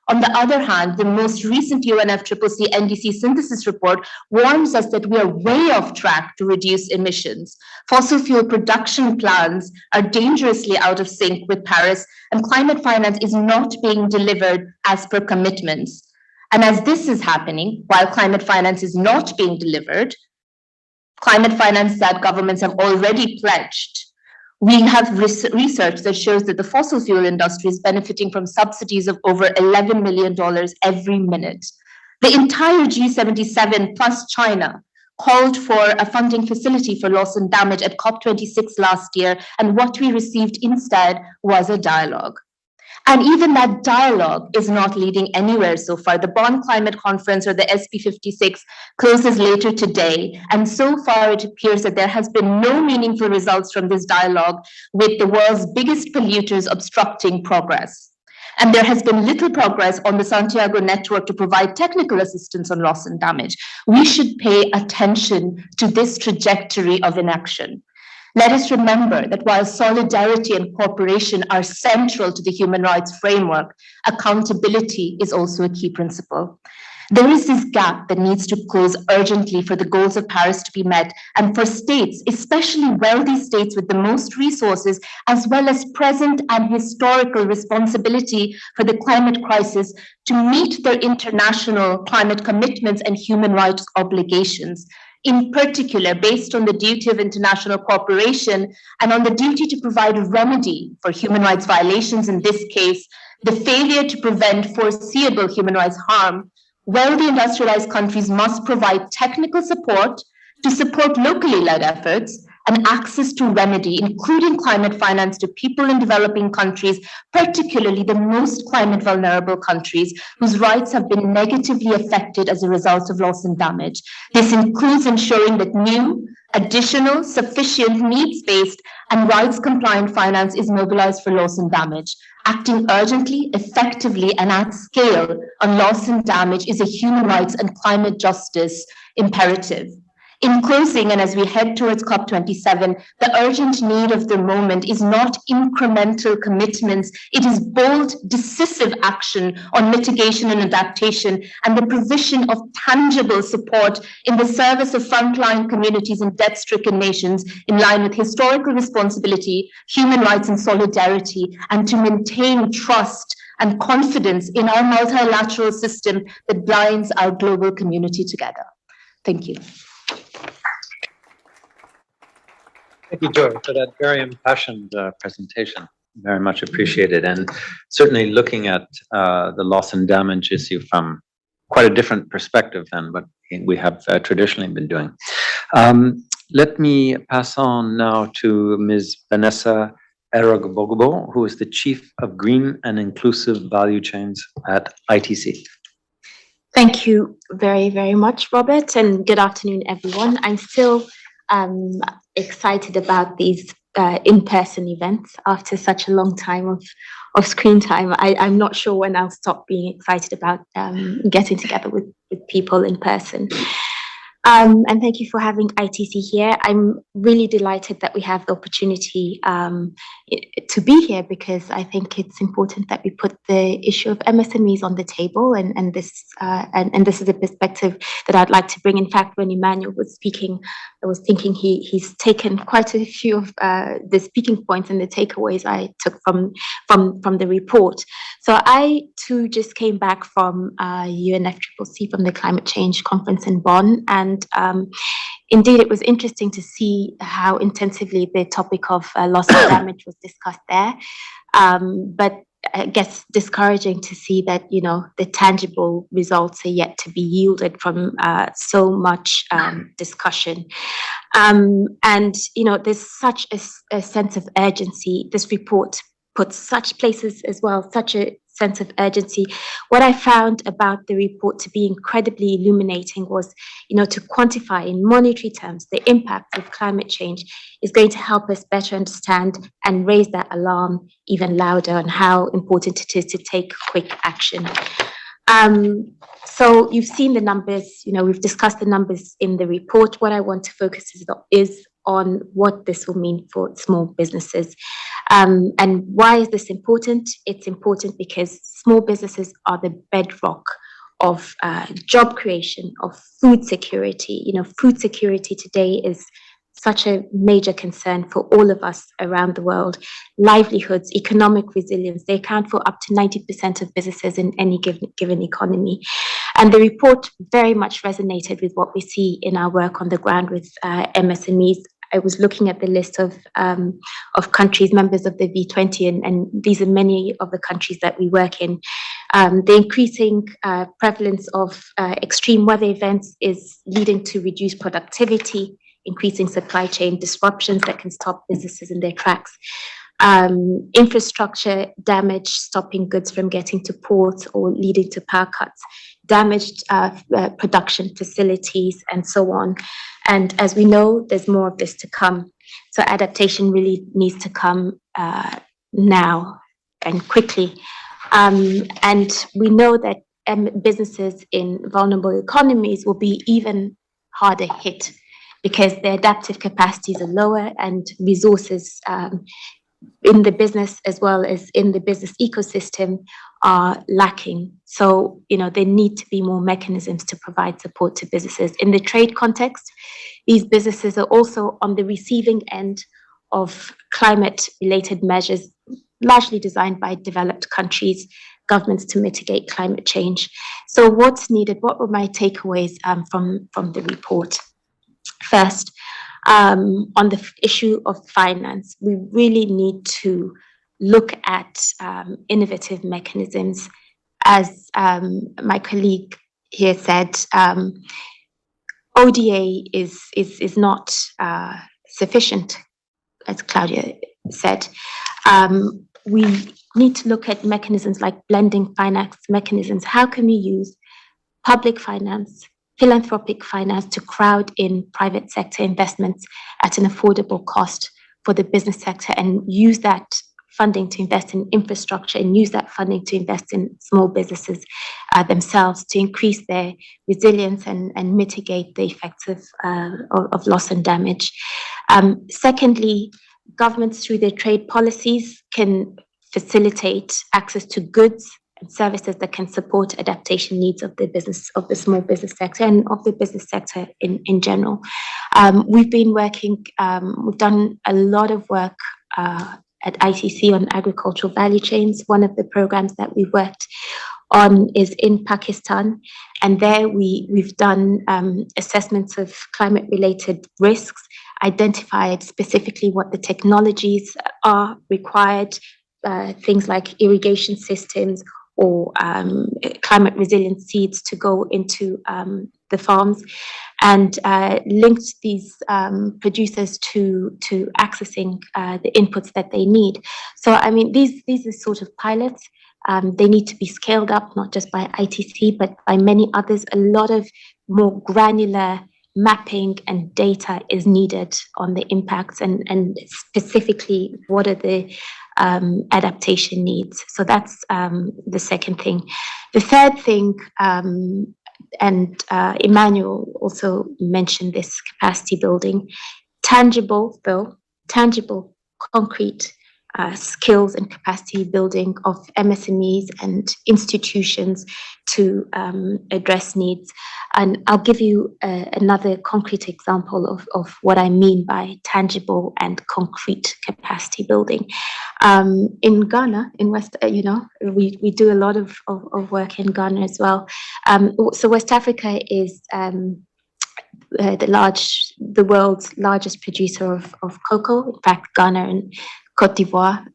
On the other hand, the most recent UNFCCC NDC synthesis report warns us that we are way off track to reduce emissions. Fossil fuel production plans are dangerously out of sync with Paris, and climate finance is not being delivered as per commitments. And as this is happening, while climate finance is not being delivered, climate finance that governments have already pledged, we have research that shows that the fossil fuel industry is benefiting from subsidies of over $11 million every minute. The entire G77 plus China called for a funding facility for loss and damage at COP26 last year, and what we received instead was a dialogue. And even that dialogue is not leading anywhere so far. The Bonn Climate Conference, or the SP56, closes later today. And so far, it appears that there has been no meaningful results from this dialogue, with the world's biggest polluters obstructing progress. And there has been little progress on the Santiago network to provide technical assistance on loss and damage. We should pay attention to this trajectory of inaction. Let us remember that while solidarity and cooperation are central to the human rights framework, accountability is also a key principle. There is this gap that needs to close urgently for the goals of Paris to be met, and for states, especially wealthy states with the most resources, as well as present and historical responsibility for the climate crisis, to meet their international climate commitments and human rights obligations. In particular, based on the duty of international cooperation and on the duty to provide a remedy for human rights violations, in this case, the failure to prevent foreseeable human rights harm, wealthy industrialized countries must provide technical support to support locally led efforts and access to remedy, including climate finance, to people in developing countries, particularly the most climate vulnerable countries whose rights have been negatively affected as a result of loss and damage. This includes ensuring that new, additional, sufficient, needs-based and rights-compliant finance is mobilized for loss and damage. Acting urgently, effectively, and at scale on loss and damage is a human rights and climate justice imperative. In closing, and as we head towards COP27, the urgent need of the moment is not incremental commitments, it is bold, decisive action on mitigation and adaptation, and the provision of tangible support in the service of frontline communities and debt-stricken nations in line with historical responsibility, human rights and solidarity, and to maintain trust and confidence in our multilateral system that binds our global community together. Thank you. Thank you, Joie, for that very impassioned presentation. Very much appreciated. And certainly looking at the loss and damage issue from quite a different perspective than what we have traditionally been doing. Let me pass on now to Ms. Vanessa Erogbogbo, who is the Chief of Green and Inclusive Value Chains at ITC. Thank you very, very much, Robert, and good afternoon, everyone. I'm still excited about these in-person events after such a long time of screen time. I'm not sure when I'll stop being excited about getting together with people in person. And thank you for having ITC here. I'm really delighted that we have the opportunity to be here, because I think it's important that we put the issue of MSMEs on the table, and this is a perspective that I'd like to bring. In fact, when Emmanuel was speaking, I was thinking he's taken quite a few of the speaking points and the takeaways I took from the report. So I too just came back from UNFCCC, from the Climate Change Conference in Bonn, and indeed it was interesting to see how intensively the topic of loss and damage was discussed there. But I guess discouraging to see that, you know, the tangible results are yet to be yielded from so much discussion. And, you know, there's such a sense of urgency. This report puts such places as well, such a sense of urgency. What I found about the report to be incredibly illuminating was, you know, to quantify in monetary terms the impact of climate change is going to help us better understand and raise that alarm even louder on how important it is to take quick action. So you've seen the numbers, you know, we've discussed the numbers in the report. What I want to focus is on what this will mean for small businesses. And why is this important? It's important because small businesses are the bedrock of job creation, of food security. You know, food security today is such a major concern for all of us around the world. Livelihoods, economic resilience, they account for up to 90% of businesses in any given economy. And the report very much resonated with what we see in our work on the ground with MSMEs. I was looking at the list of countries, members of the V20, and these are many of the countries that we work in. The increasing prevalence of extreme weather events is leading to reduced productivity, increasing supply chain disruptions that can stop businesses in their tracks. Infrastructure damage, stopping goods from getting to ports or leading to power cuts, damaged production facilities, and so on. And as we know, there's more of this to come. So adaptation really needs to come now and quickly. And we know that businesses in vulnerable economies will be even harder hit because their adaptive capacities are lower and resources in the business as well as in the business ecosystem are lacking. So, you know, there need to be more mechanisms to provide support to businesses. In the trade context, these businesses are also on the receiving end of climate-related measures, largely designed by developed countries, governments to mitigate climate change. So what's needed? What were my takeaways from the report? First, on the issue of finance, we really need to look at innovative mechanisms. As my colleague here said, ODA is not sufficient, as Claudia said. We need to look at mechanisms like blending finance mechanisms. How can we use public finance, philanthropic finance to crowd in private sector investments at an affordable cost for the business sector and use that funding to invest in infrastructure and use that funding to invest in small businesses themselves to increase their resilience and mitigate the effects of loss and damage. Secondly, governments through their trade policies can facilitate access to goods and services that can support adaptation needs of the business, of the small business sector and of the business sector in general. We've been working, we've done a lot of work at ICC on agricultural value chains. One of the programs that we've worked on is in Pakistan, and there we've done assessments of climate-related risks, identified specifically what the technologies are required, things like irrigation systems or climate resilient seeds to go into the farms, and linked these producers to accessing the inputs that they need. So, I mean, these are sort of pilots. They need to be scaled up, not just by ITC, but by many others. A lot of more granular mapping and data is needed on the impacts and specifically what are the adaptation needs. So that's the second thing. The third thing, and Emmanuel also mentioned this capacity building, tangible, concrete skills and capacity building of MSMEs and institutions to address needs. And I'll give you another concrete example of what I mean by tangible and concrete capacity building. In Ghana, in West, we do a lot of work in Ghana as well. So West Africa is the world's largest producer of cocoa. In fact, Ghana and Cote d'Ivoire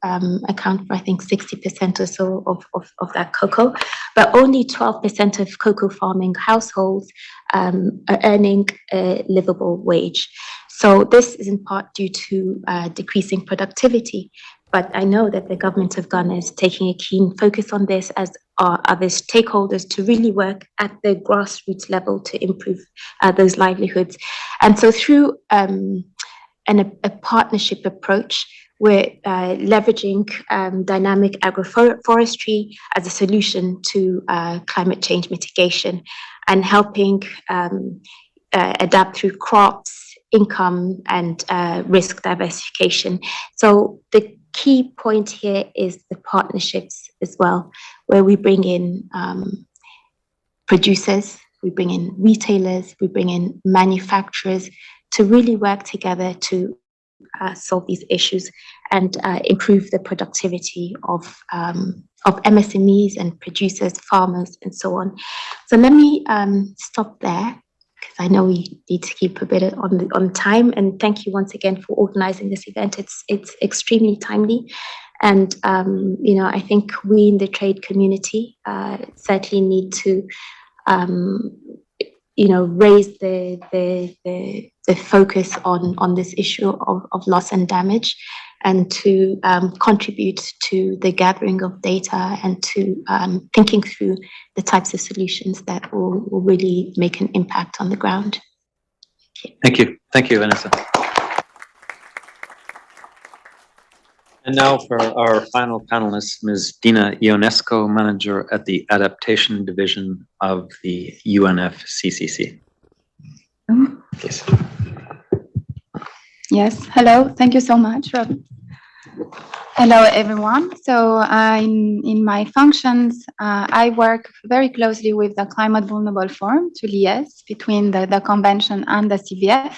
account for, I think, 60% or so of that cocoa, but only 12% of cocoa farming households are earning a livable wage. So this is in part due to decreasing productivity. But I know that the government of Ghana is taking a keen focus on this, as are other stakeholders, to really work at the grassroots level to improve those livelihoods. And so through a partnership approach, we're leveraging dynamic agroforestry as a solution to climate change mitigation and helping adapt through crops, income, and risk diversification. So the key point here is the partnerships as well, where we bring in producers, we bring in retailers, we bring in manufacturers to really work together to solve these issues and improve the productivity of MSMEs and producers, farmers, and so on. So let me stop there, because I know we need to keep a bit on time. And thank you once again for organizing this event. It's extremely timely. And, I think we in the trade community certainly need to, raise the focus on this issue of loss and damage, and to contribute to the gathering of data and to thinking through the types of solutions that will really make an impact on the ground. Thank you. Thank you, Vanessa. And now for our final panelist, Ms. Dina, Ionesco Manager at the Adaptation Division of the UNFCCC. Please. Yes, hello. Thank you so much, Rob. Hello, everyone. So in my functions, I work very closely with the Climate Vulnerable Forum to liaise between the convention and the CVF.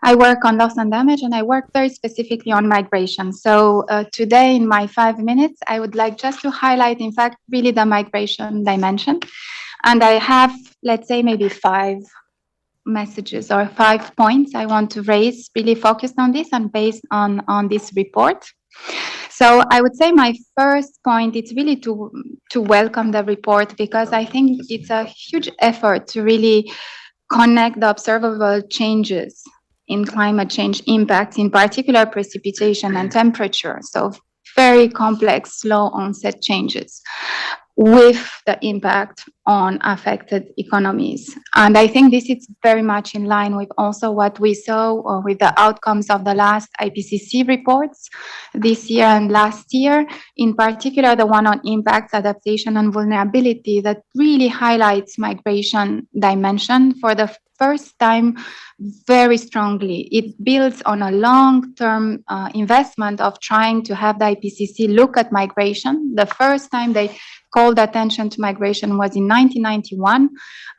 I work on loss and damage, and I work very specifically on migration. So today, in my 5 minutes, I would like just to highlight, in fact, really the migration dimension. And I have, let's say, maybe 5 messages or 5 points I want to raise, really focused on this and based on this report. So I would say my first point is really to welcome the report, because I think it's a huge effort to really connect the observable changes in climate change impacts, in particular precipitation and temperature. So very complex, slow onset changes with the impact on affected economies. And I think this is very much in line with also what we saw with the outcomes of the last IPCC reports this year and last year, in particular the one on impacts, adaptation, and vulnerability, that really highlights migration dimension for the first time very strongly. It builds on a long-term investment of trying to have the IPCC look at migration. The first time they called attention to migration was in 1991,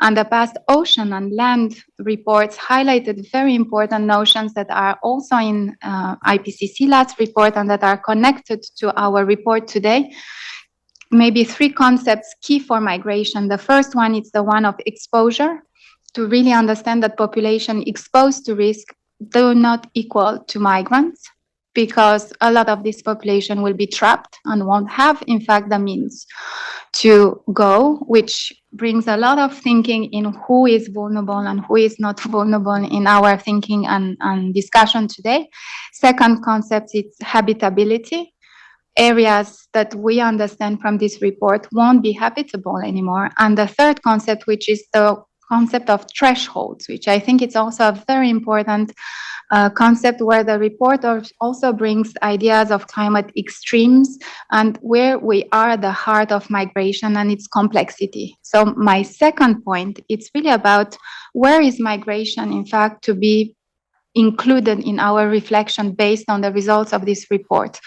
and the past ocean and land reports highlighted very important notions that are also in IPCC last report and that are connected to our report today. Maybe 3 concepts key for migration. The first one is the one of exposure, to really understand that population exposed to risk do not equal to migrants, because a lot of this population will be trapped and won't have, in fact, the means to go, which brings a lot of thinking in who is vulnerable and who is not vulnerable in our thinking and discussion today. Second concept is habitability. Areas that we understand from this report won't be habitable anymore. And the third concept, which is the concept of thresholds, which I think it's also a very important concept, where the report also brings ideas of climate extremes and where we are at the heart of migration and its complexity. So my second point, it's really about where is migration, in fact, to be included in our reflection based on the results of this report.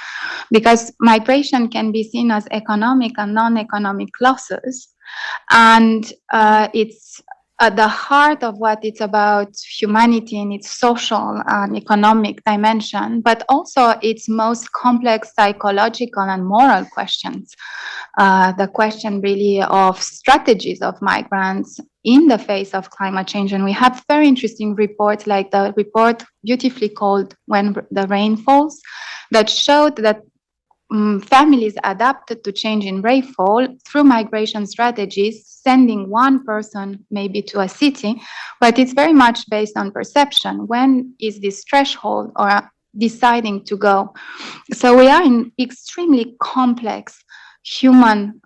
Because migration can be seen as economic and non-economic losses, and it's at the heart of what it's about humanity in its social and economic dimension, but also its most complex psychological and moral questions. The question really of strategies of migrants in the face of climate change. And we have very interesting reports, like the report beautifully called When the Rain Falls, that showed that families adapted to change in rainfall through migration strategies, sending one person maybe to a city, but it's very much based on perception. When is this threshold or deciding to go? So we are in extremely complex human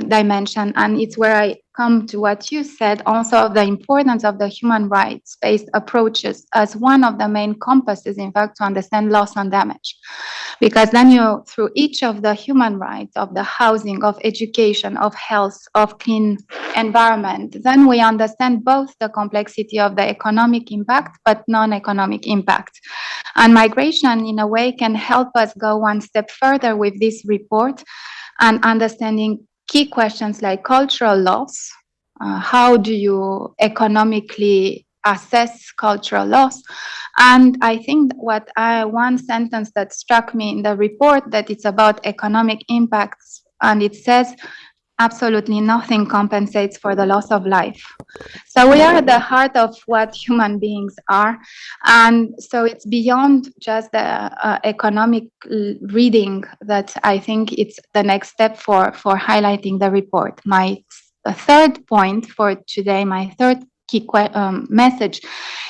dimension, and it's where come to what you said, also the importance of the human rights-based approaches as one of the main compasses, in fact, to understand loss and damage. Because then you, through each of the human rights, of the housing, of education, of health, of clean environment, then we understand both the complexity of the economic impact, but non-economic impact. And migration, in a way, can help us go one step further with this report and understanding key questions like cultural loss. How do you economically assess cultural loss? And I think one sentence that struck me in the report, that it's about economic impacts, and it says absolutely nothing compensates for the loss of life. So we are at the heart of what human beings are. And so it's beyond just the economic reading that I think it's the next step for highlighting the report. My third point for today, my third key message,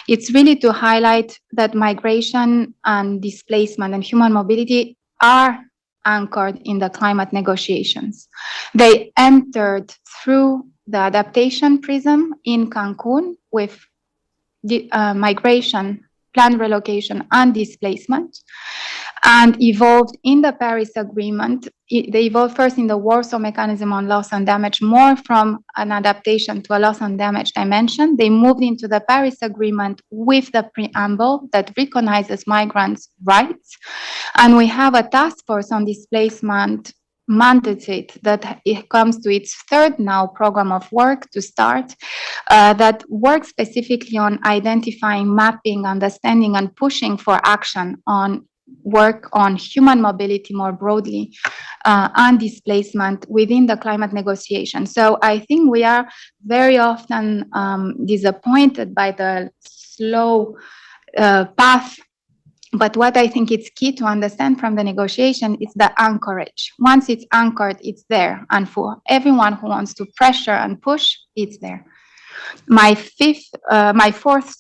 it's really to highlight that migration and displacement and human mobility are anchored in the climate negotiations. They entered through the adaptation prism in Cancun with the, migration, planned relocation, and displacement, and evolved in the Paris Agreement. They evolved first in the Warsaw Mechanism on Loss and Damage, more from an adaptation to a loss and damage dimension. They moved into the Paris Agreement with the preamble that recognizes migrants' rights. And we have a task force on displacement mandated that it comes to its third now program of work to start, that works specifically on identifying, mapping, understanding, and pushing for action on work on human mobility more broadly, and displacement within the climate negotiation. So I think we are very often disappointed by the slow path. But what I think is key to understand from the negotiation is the anchorage. Once it's anchored, it's there. And for everyone who wants to pressure and push, it's there. My fourth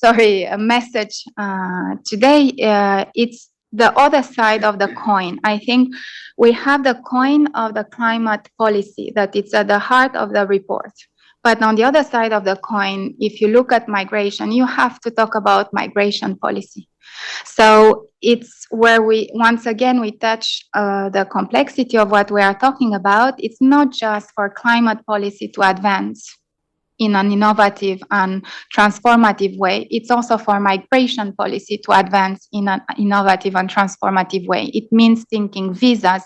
message today, it's the other side of the coin. I think we have the coin of the climate policy, that it's at the heart of the report. But on the other side of the coin, if you look at migration, you have to talk about migration policy. So it's where we touch the complexity of what we are talking about. It's not just for climate policy to advance in an innovative and transformative way. It's also for migration policy to advance in an innovative and transformative way. It means thinking visas,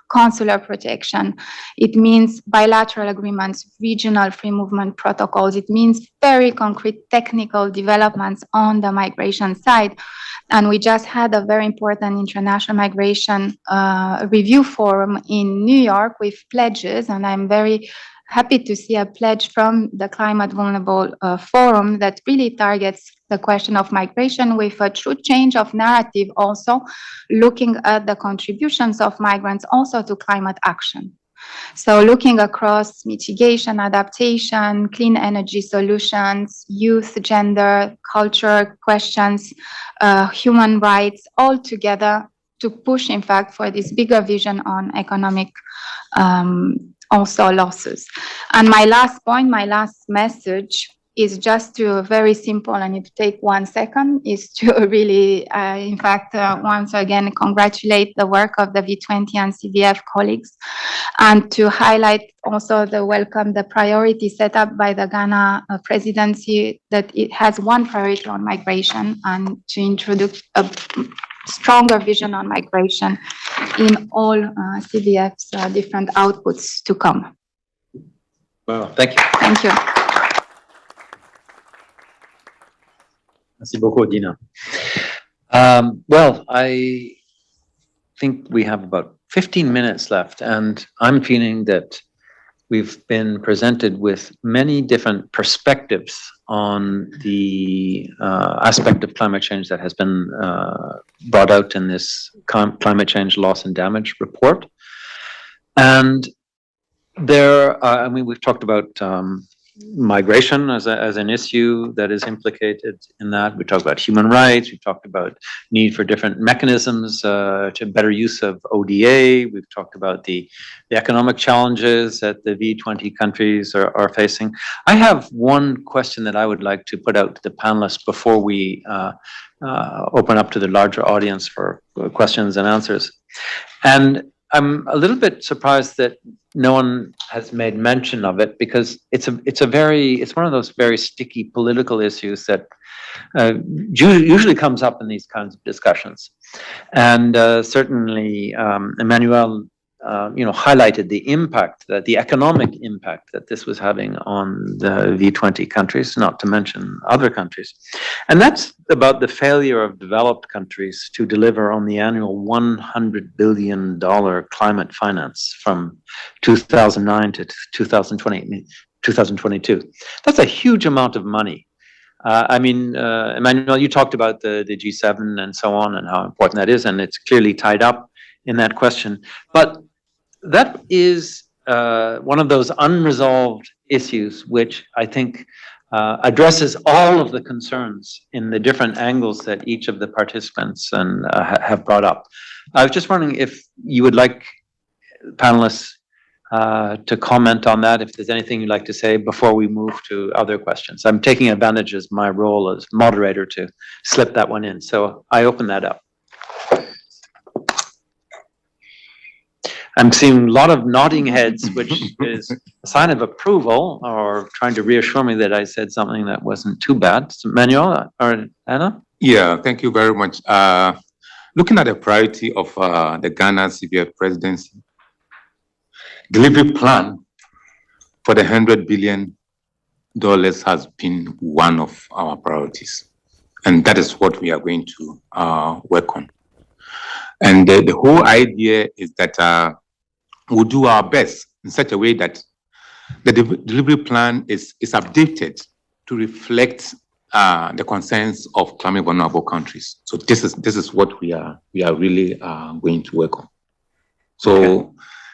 consular protection. It means bilateral agreements, regional free movement protocols. It means very concrete technical developments on the migration side. And we just had a very important international migration review forum in New York with pledges, and I'm very happy to see a pledge from the Climate Vulnerable Forum that really targets the question of migration with a true change of narrative, also looking at the contributions of migrants also to climate action. So looking across mitigation, adaptation, clean energy solutions, youth, gender, culture questions, human rights, all together to push, in fact, for this bigger vision on economic also losses. And my last point, my last message is just to very simple, and it take 1 second, is to really, in fact, once again, congratulate the work of the V20 and CVF colleagues, and to highlight also the priority set up by the Ghana presidency, that it has one priority on migration, and to introduce a stronger vision on migration in all CVF's different outputs to come. Wow, thank you. Thank you. Merci beaucoup, Dina. Well, I think we have about 15 minutes left, and I'm feeling that we've been presented with many different perspectives on the aspect of climate change that has been brought out in this climate change loss and damage report. And we've talked about migration as an issue that is implicated in that. We talked about human rights. We talked about need for different mechanisms to better use of ODA. We've talked about the economic challenges that the V20 countries are facing. I have one question that I would like to put out to the panelists before we open up to the larger audience for questions and answers. And I'm a little bit surprised that no one has made mention of it, because it's one of those very sticky political issues that usually comes up in these kinds of discussions. And certainly Emmanuel highlighted the impact, the economic impact that this was having on the V20 countries, not to mention other countries. And that's about the failure of developed countries to deliver on the annual $100 billion climate finance from 2009 to 2022. That's a huge amount of money. Emmanuel, you talked about the G7 and so on and how important that is, and it's clearly tied up in that question. But that is one of those unresolved issues which I think addresses all of the concerns in the different angles that each of the participants have brought up. I was just wondering if you would like panelists to comment on that, if there's anything you'd like to say before we move to other questions. I'm taking advantage as my role as moderator to slip that one in. So I open that up. I'm seeing a lot of nodding heads, which is a sign of approval or trying to reassure me that I said something that wasn't too bad. So Emmanuel or Anna? Yeah, thank you very much. Looking at the priority of the Ghana CVF presidency, delivery plan for the $100 billion has been one of our priorities. And that is what we are going to work on. And the whole idea is that we'll do our best in such a way that the delivery plan is updated to reflect the concerns of climate vulnerable countries. So this is what we are really going to work on. So okay.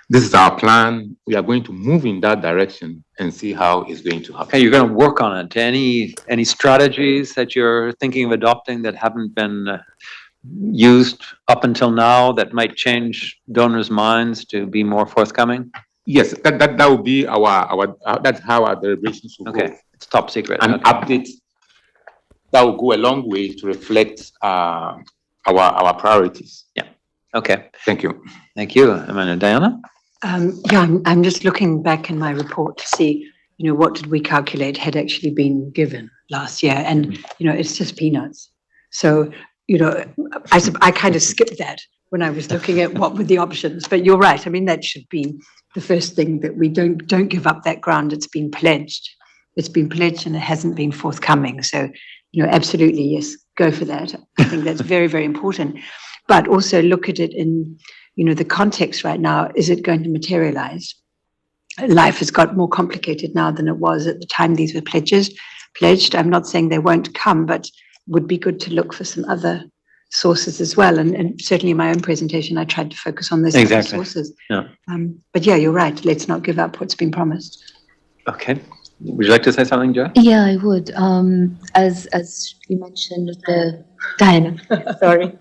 This is our plan. We are going to move in that direction and see how it's going to happen. Okay, you're going to work on it. Any strategies that you're thinking of adopting that haven't been used up until now that might change donors' minds to be more forthcoming? Yes, that will be our that's how our deliberations will go. It's top secret. An update that will go a long way to reflect our priorities. Yeah. Okay. Thank you. Thank you, Emmanuel. Diana? I'm just looking back in my report to see, what did we calculate had actually been given last year, and it's just peanuts. So I kind of skipped that when I was looking at what were the options. But you're right. I mean, that should be the first thing, that we don't give up that ground. It's been pledged. It's been pledged and it hasn't been forthcoming. So, absolutely, yes, go for that. I think that's very, very important. But also look at it in, the context right now. Is it going to materialize? Life has got more complicated now than it was at the time these were pledged. I'm not saying they won't come, but would be good to look for some other sources as well. And certainly in my own presentation, I tried to focus on those other sources. Yeah. But yeah, you're right. Let's not give up what's been promised. Okay. Would you like to say something, Joie? Yeah, I would. As you mentioned, Diana, sorry.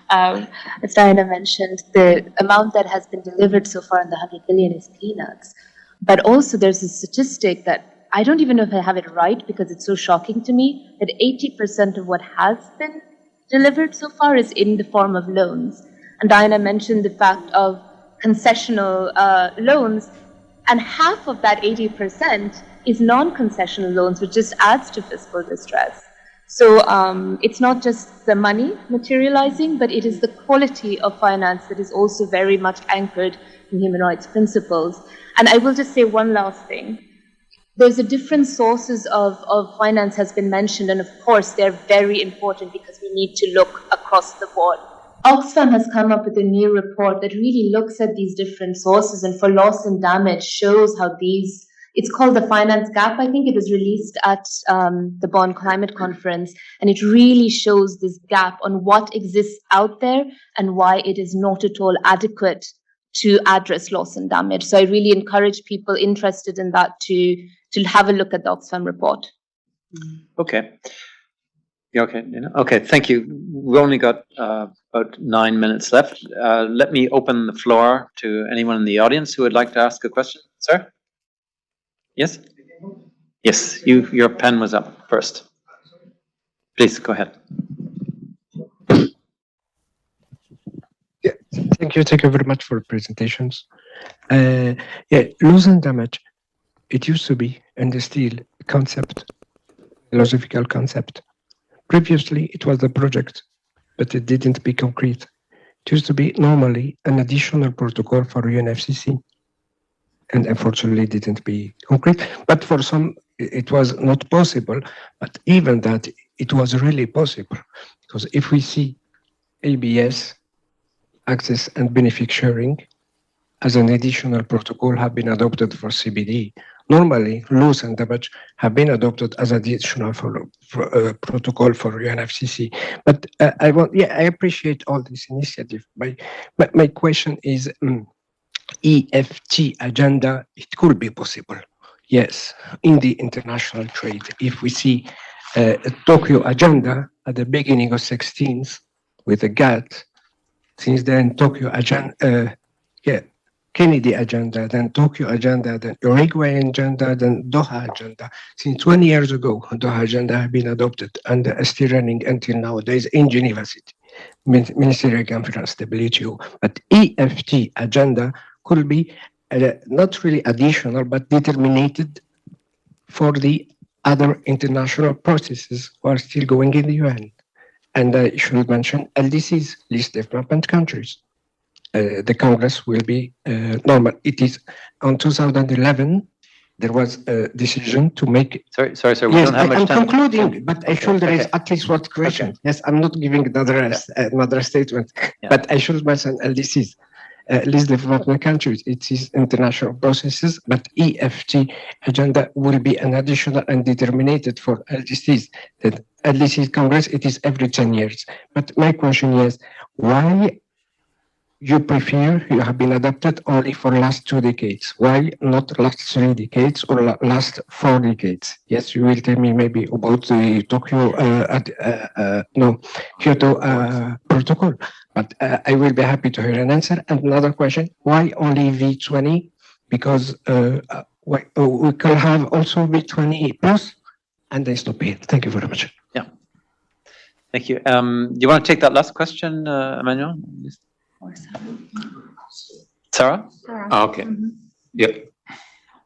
As Diana mentioned, the amount that has been delivered so far in the 100 billion is peanuts. But also there's a statistic that I don't even know if I have it right, because it's so shocking to me, that 80% of what has been delivered so far is in the form of loans. And Diana mentioned the fact of concessional loans, and half of that 80% is non-concessional loans, which just adds to fiscal distress. So it's not just the money materializing, but it is the quality of finance that is also very much anchored in human rights principles. And I will just say one last thing. There's a different sources of finance has been mentioned, and of course they're very important because we need to look across the board. Oxfam has come up with a new report that really looks at these different sources, and for loss and damage shows how it's called the finance gap. I think it was released at the Bonn Climate Conference, and it really shows this gap on what exists out there and why it is not at all adequate to address loss and damage. So I really encourage people interested in that to to have a look at the Oxfam report. Okay. Yeah, okay, okay, thank you. We've only got about 9 minutes left. Let me open the floor to anyone in the audience who would like to ask a question. Sir? Yes? Yes, your pen was up first. Please, go ahead. Yeah, thank you very much for presentations. Yeah, loss and damage, it used to be, and is still a concept, philosophical concept. Previously, it was a project, but it didn't be concrete. It used to be normally an additional protocol for UNFCCC, and unfortunately didn't be concrete. But for some, it was not possible. But even that, it was really possible. Because if we see ABS, access and benefit sharing, as an additional protocol have been adopted for CBD. Normally, loss and damage have been adopted as additional protocol for UNFCCC. But I appreciate all this initiative. But my question is, EFT agenda, it could be possible. Yes, in the international trade, if we see a Tokyo agenda at the beginning of 16th with the GATT, since then Tokyo agenda, Kennedy agenda, then Tokyo agenda, then Uruguay agenda, then Doha agenda. Since 20 years ago, Doha agenda have been adopted and still running until nowadays in Geneva City, Ministerial Conference, WTO. But EFT agenda could be not really additional, but determined for the other international processes who are still going in the UN. And I should mention LDCs, least development countries. The Congress will be normal. It is on 2011, there was a decision to make. Sorry, sir, we don't have much time. I'm concluding, but I should raise at least one question. Okay. Yes, I'm not giving another statement, but I should mention LDCs, least development countries. It is international processes, but EFT agenda will be an additional and determined for LDCs. That LDC Congress, it is every 10 years. But my question is, why you have been adopted only for last 2 decades. Why not last 3 decades or last 4 decades? Yes, you will tell me maybe about the Kyoto protocol, but I will be happy to hear an answer. And another question, why only V20? Because we can have also V20 plus, and I stop here. Thank you very much. Yeah, thank you. Do you want to take that last question, Emmanuel? Or Sara? Okay. Yeah.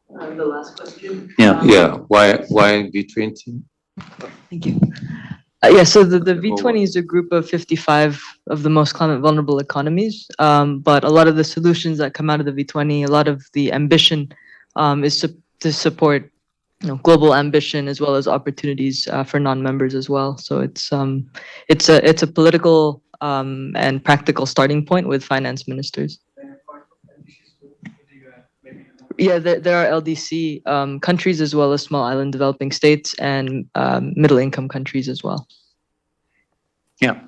The last question. Yeah. Why V20? Thank you. Yeah, so the V20 is a group of 55 of the most climate vulnerable economies, but a lot of the solutions that come out of the V20, a lot of the ambition is to support global ambition as well as opportunities for non-members as well. So it's a political and practical starting point with finance ministers. Yeah, there are LDC countries as well as small island developing states and middle income countries as well. Yeah.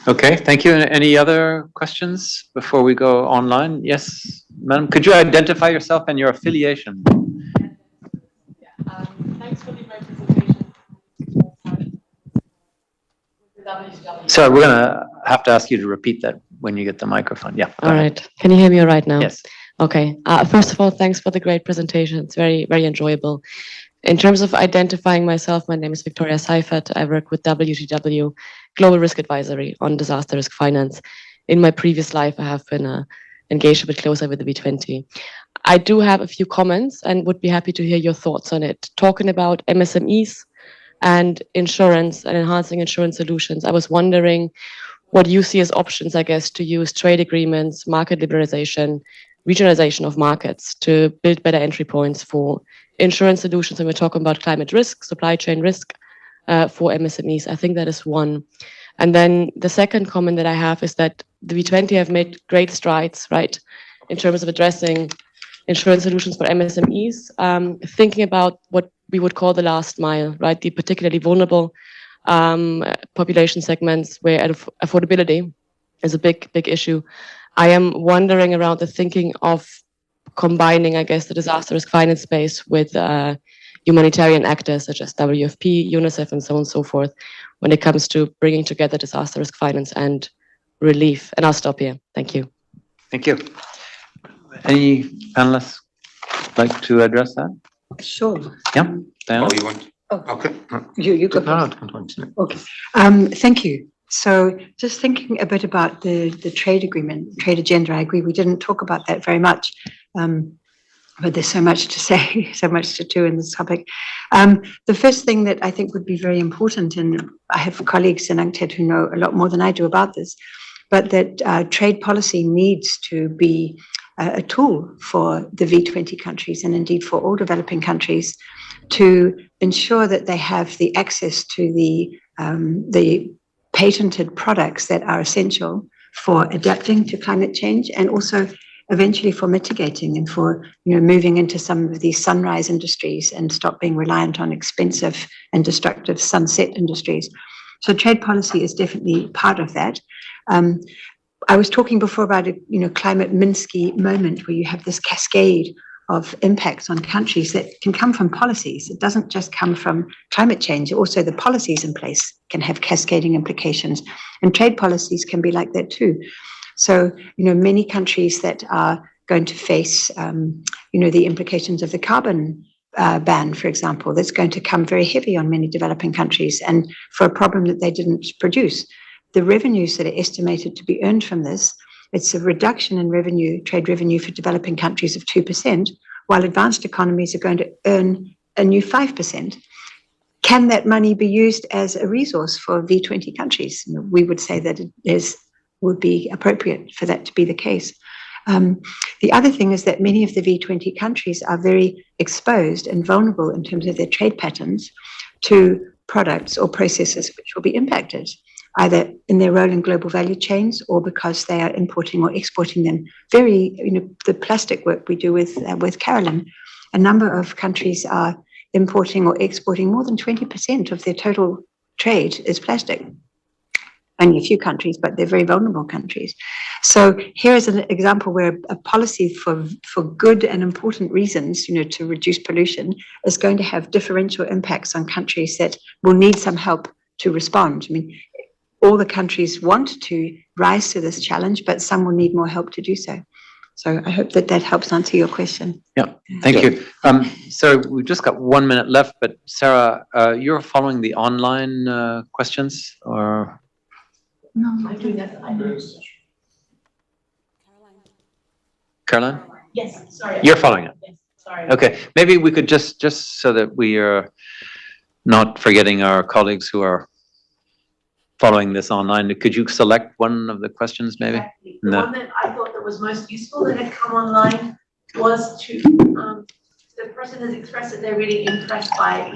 Okay, thank you. Any other questions before we go online? Yes, madam, could you identify yourself and your affiliation? Thanks for the great presentation. So we're gonna have to ask you to repeat that when you get the microphone. Yeah. All right. Can you hear me all right now? Yes. Okay. First of all, thanks for the great presentation. It's very, very enjoyable. In terms of identifying myself, my name is Victoria Seifert. I work with WTW, Global Risk Advisory on disaster risk finance. In my previous life, I have been engaged a bit closer with the V20. I do have a few comments and would be happy to hear your thoughts on it. Talking about MSMEs and insurance and enhancing insurance solutions, I was wondering what you see as options, I guess, to use trade agreements, market liberalization, regionalization of markets to build better entry points for insurance solutions. And we're talking about climate risk, supply chain risk for MSMEs. I think that is one. And then the second comment that I have is that the V20 have made great strides, right, in terms of addressing insurance solutions for MSMEs, thinking about what we would call the last mile, right, the particularly vulnerable population segments where affordability is a big issue. I am wondering around the thinking of combining, I guess, the disaster risk finance space with humanitarian actors such as WFP, UNICEF, and so on and so forth, when it comes to bringing together disaster risk finance and relief. And I'll stop here. Thank you. Thank you. Any panelists like to address that? Sure. Yeah, Diana? Oh, you want? Oh. Okay. You go No, first. don't want to. Okay. Thank you. So just thinking a bit about the trade agreement, trade agenda, I agree, we didn't talk about that very much. But there's so much to say, so much to do in this topic. The first thing that I think would be very important, and I have colleagues in UNCTAD who know a lot more than I do about this, but that trade policy needs to be a tool for the V20 countries and indeed for all developing countries to ensure that they have the access to the patented products that are essential for adapting to climate change and also eventually for mitigating and for moving into some of these sunrise industries and stop being reliant on expensive and destructive sunset industries. So trade policy is definitely part of that. I was talking before about a climate Minsky moment where you have this cascade of impacts on countries that can come from policies. It doesn't just come from climate change. Also, the policies in place can have cascading implications, and trade policies can be like that too. So, many countries that are going to face, the implications of the carbon ban, for example, that's going to come very heavy on many developing countries, and for a problem that they didn't produce. The revenues that are estimated to be earned from this, it's a reduction in revenue, trade revenue for developing countries of 2%, while advanced economies are going to earn a new 5%. Can that money be used as a resource for V20 countries? We would say that it would be appropriate for that to be the case. The other thing is that many of the V20 countries are very exposed and vulnerable in terms of their trade patterns to products or processes which will be impacted, either in their role in global value chains or because they are importing or exporting them. The plastic work we do with Carolyn, a number of countries are importing or exporting more than 20% of their total trade is plastic. Only a few countries, but they're very vulnerable countries. So here is an example where a policy for good and important reasons, to reduce pollution, is going to have differential impacts on countries that will need some help to respond. I mean, all the countries want to rise to this challenge, but some will need more help to do so. So I hope that helps answer your question. Yeah, thank you. So we've just got 1 minute left, but Sara, you're following the online questions, or? No. I'm doing that. Caroline? Yes, sorry. You're following it? Yes, sorry. Okay, maybe we could just so that we are not forgetting our colleagues who are following this online, could you select one of the questions maybe? Exactly. The one that I thought that was most useful that had come online was to, the person has expressed that they're really impressed by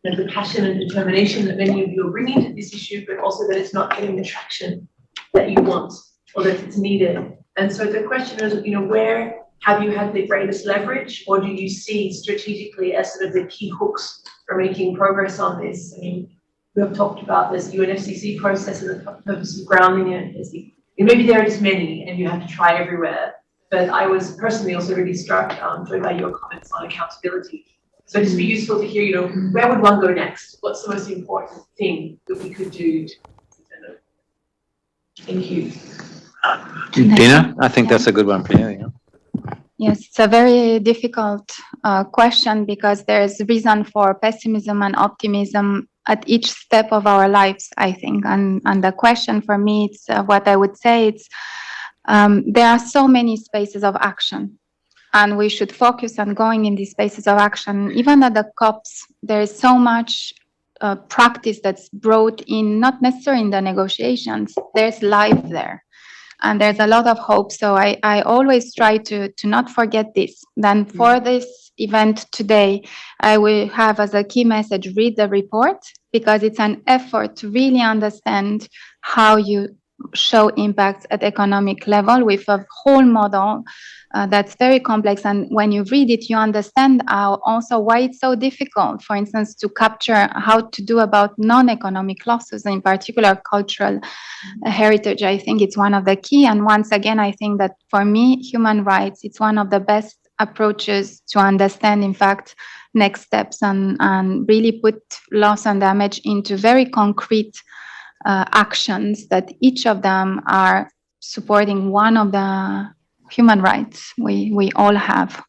the passion and determination that many of you are bringing to this issue, but also that it's not getting the traction that you want or that it's needed. And so the question is, where have you had the greatest leverage, or do you see strategically as sort of the key hooks for making progress on this? I mean, we have talked about this UNFCCC process and the purpose of grounding it. Maybe there are just many and you have to try everywhere. But I was personally also really struck by your comments on accountability. So it'd just be useful to hear, where would one go next? What's the most important thing that we could do? Thank you. Dina, I think that's a good one for you. Yes, it's a very difficult question because there's reason for pessimism and optimism at each step of our lives, I think. And the question for me, it's what I would say, it's there are so many spaces of action, and we should focus on going in these spaces of action. Even at the COPs, there is so much practice that's brought in, not necessarily in the negotiations, there's life there. And there's a lot of hope. So I always try to not forget this. Then for this event today, I will have as a key message, read the report, because it's an effort to really understand how you show impacts at economic level with a whole model that's very complex. And when you read it, you understand also why it's so difficult, for instance, to capture how to do about non-economic losses, in particular cultural heritage. I think it's one of the key. And once again, I think that for me, human rights, it's one of the best approaches to understand, in fact, next steps and really put loss and damage into very concrete actions that each of them are supporting one of the human rights we all have.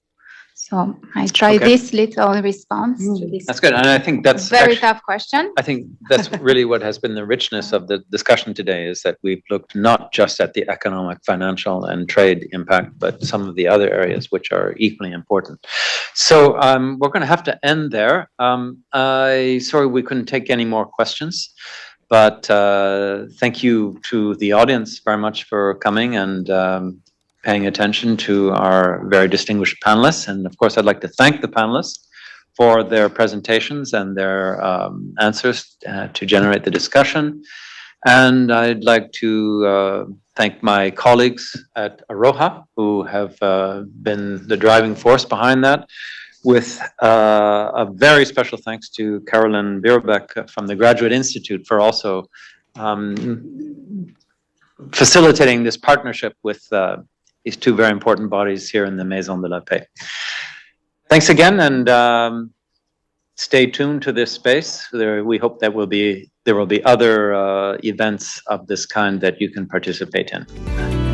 So I try this little response to this. That's good, and I think that's very tough question. I think that's really what has been the richness of the discussion today, is that we've looked not just at the economic, financial, and trade impact, but some of the other areas which are equally important. So we're going to have to end there. Sorry we couldn't take any more questions, but thank you to the audience very much for coming and paying attention to our very distinguished panelists. And of course, I'd like to thank the panelists for their presentations and their answers to generate the discussion. And I'd like to thank my colleagues at Aroha, who have been the driving force behind that, with a very special thanks to Carolyn Birkbeck from the Graduate Institute for also facilitating this partnership with these two very important bodies here in the Maison de la Paix. Thanks again, and stay tuned to this space. We hope that there will be other events of this kind that you can participate in.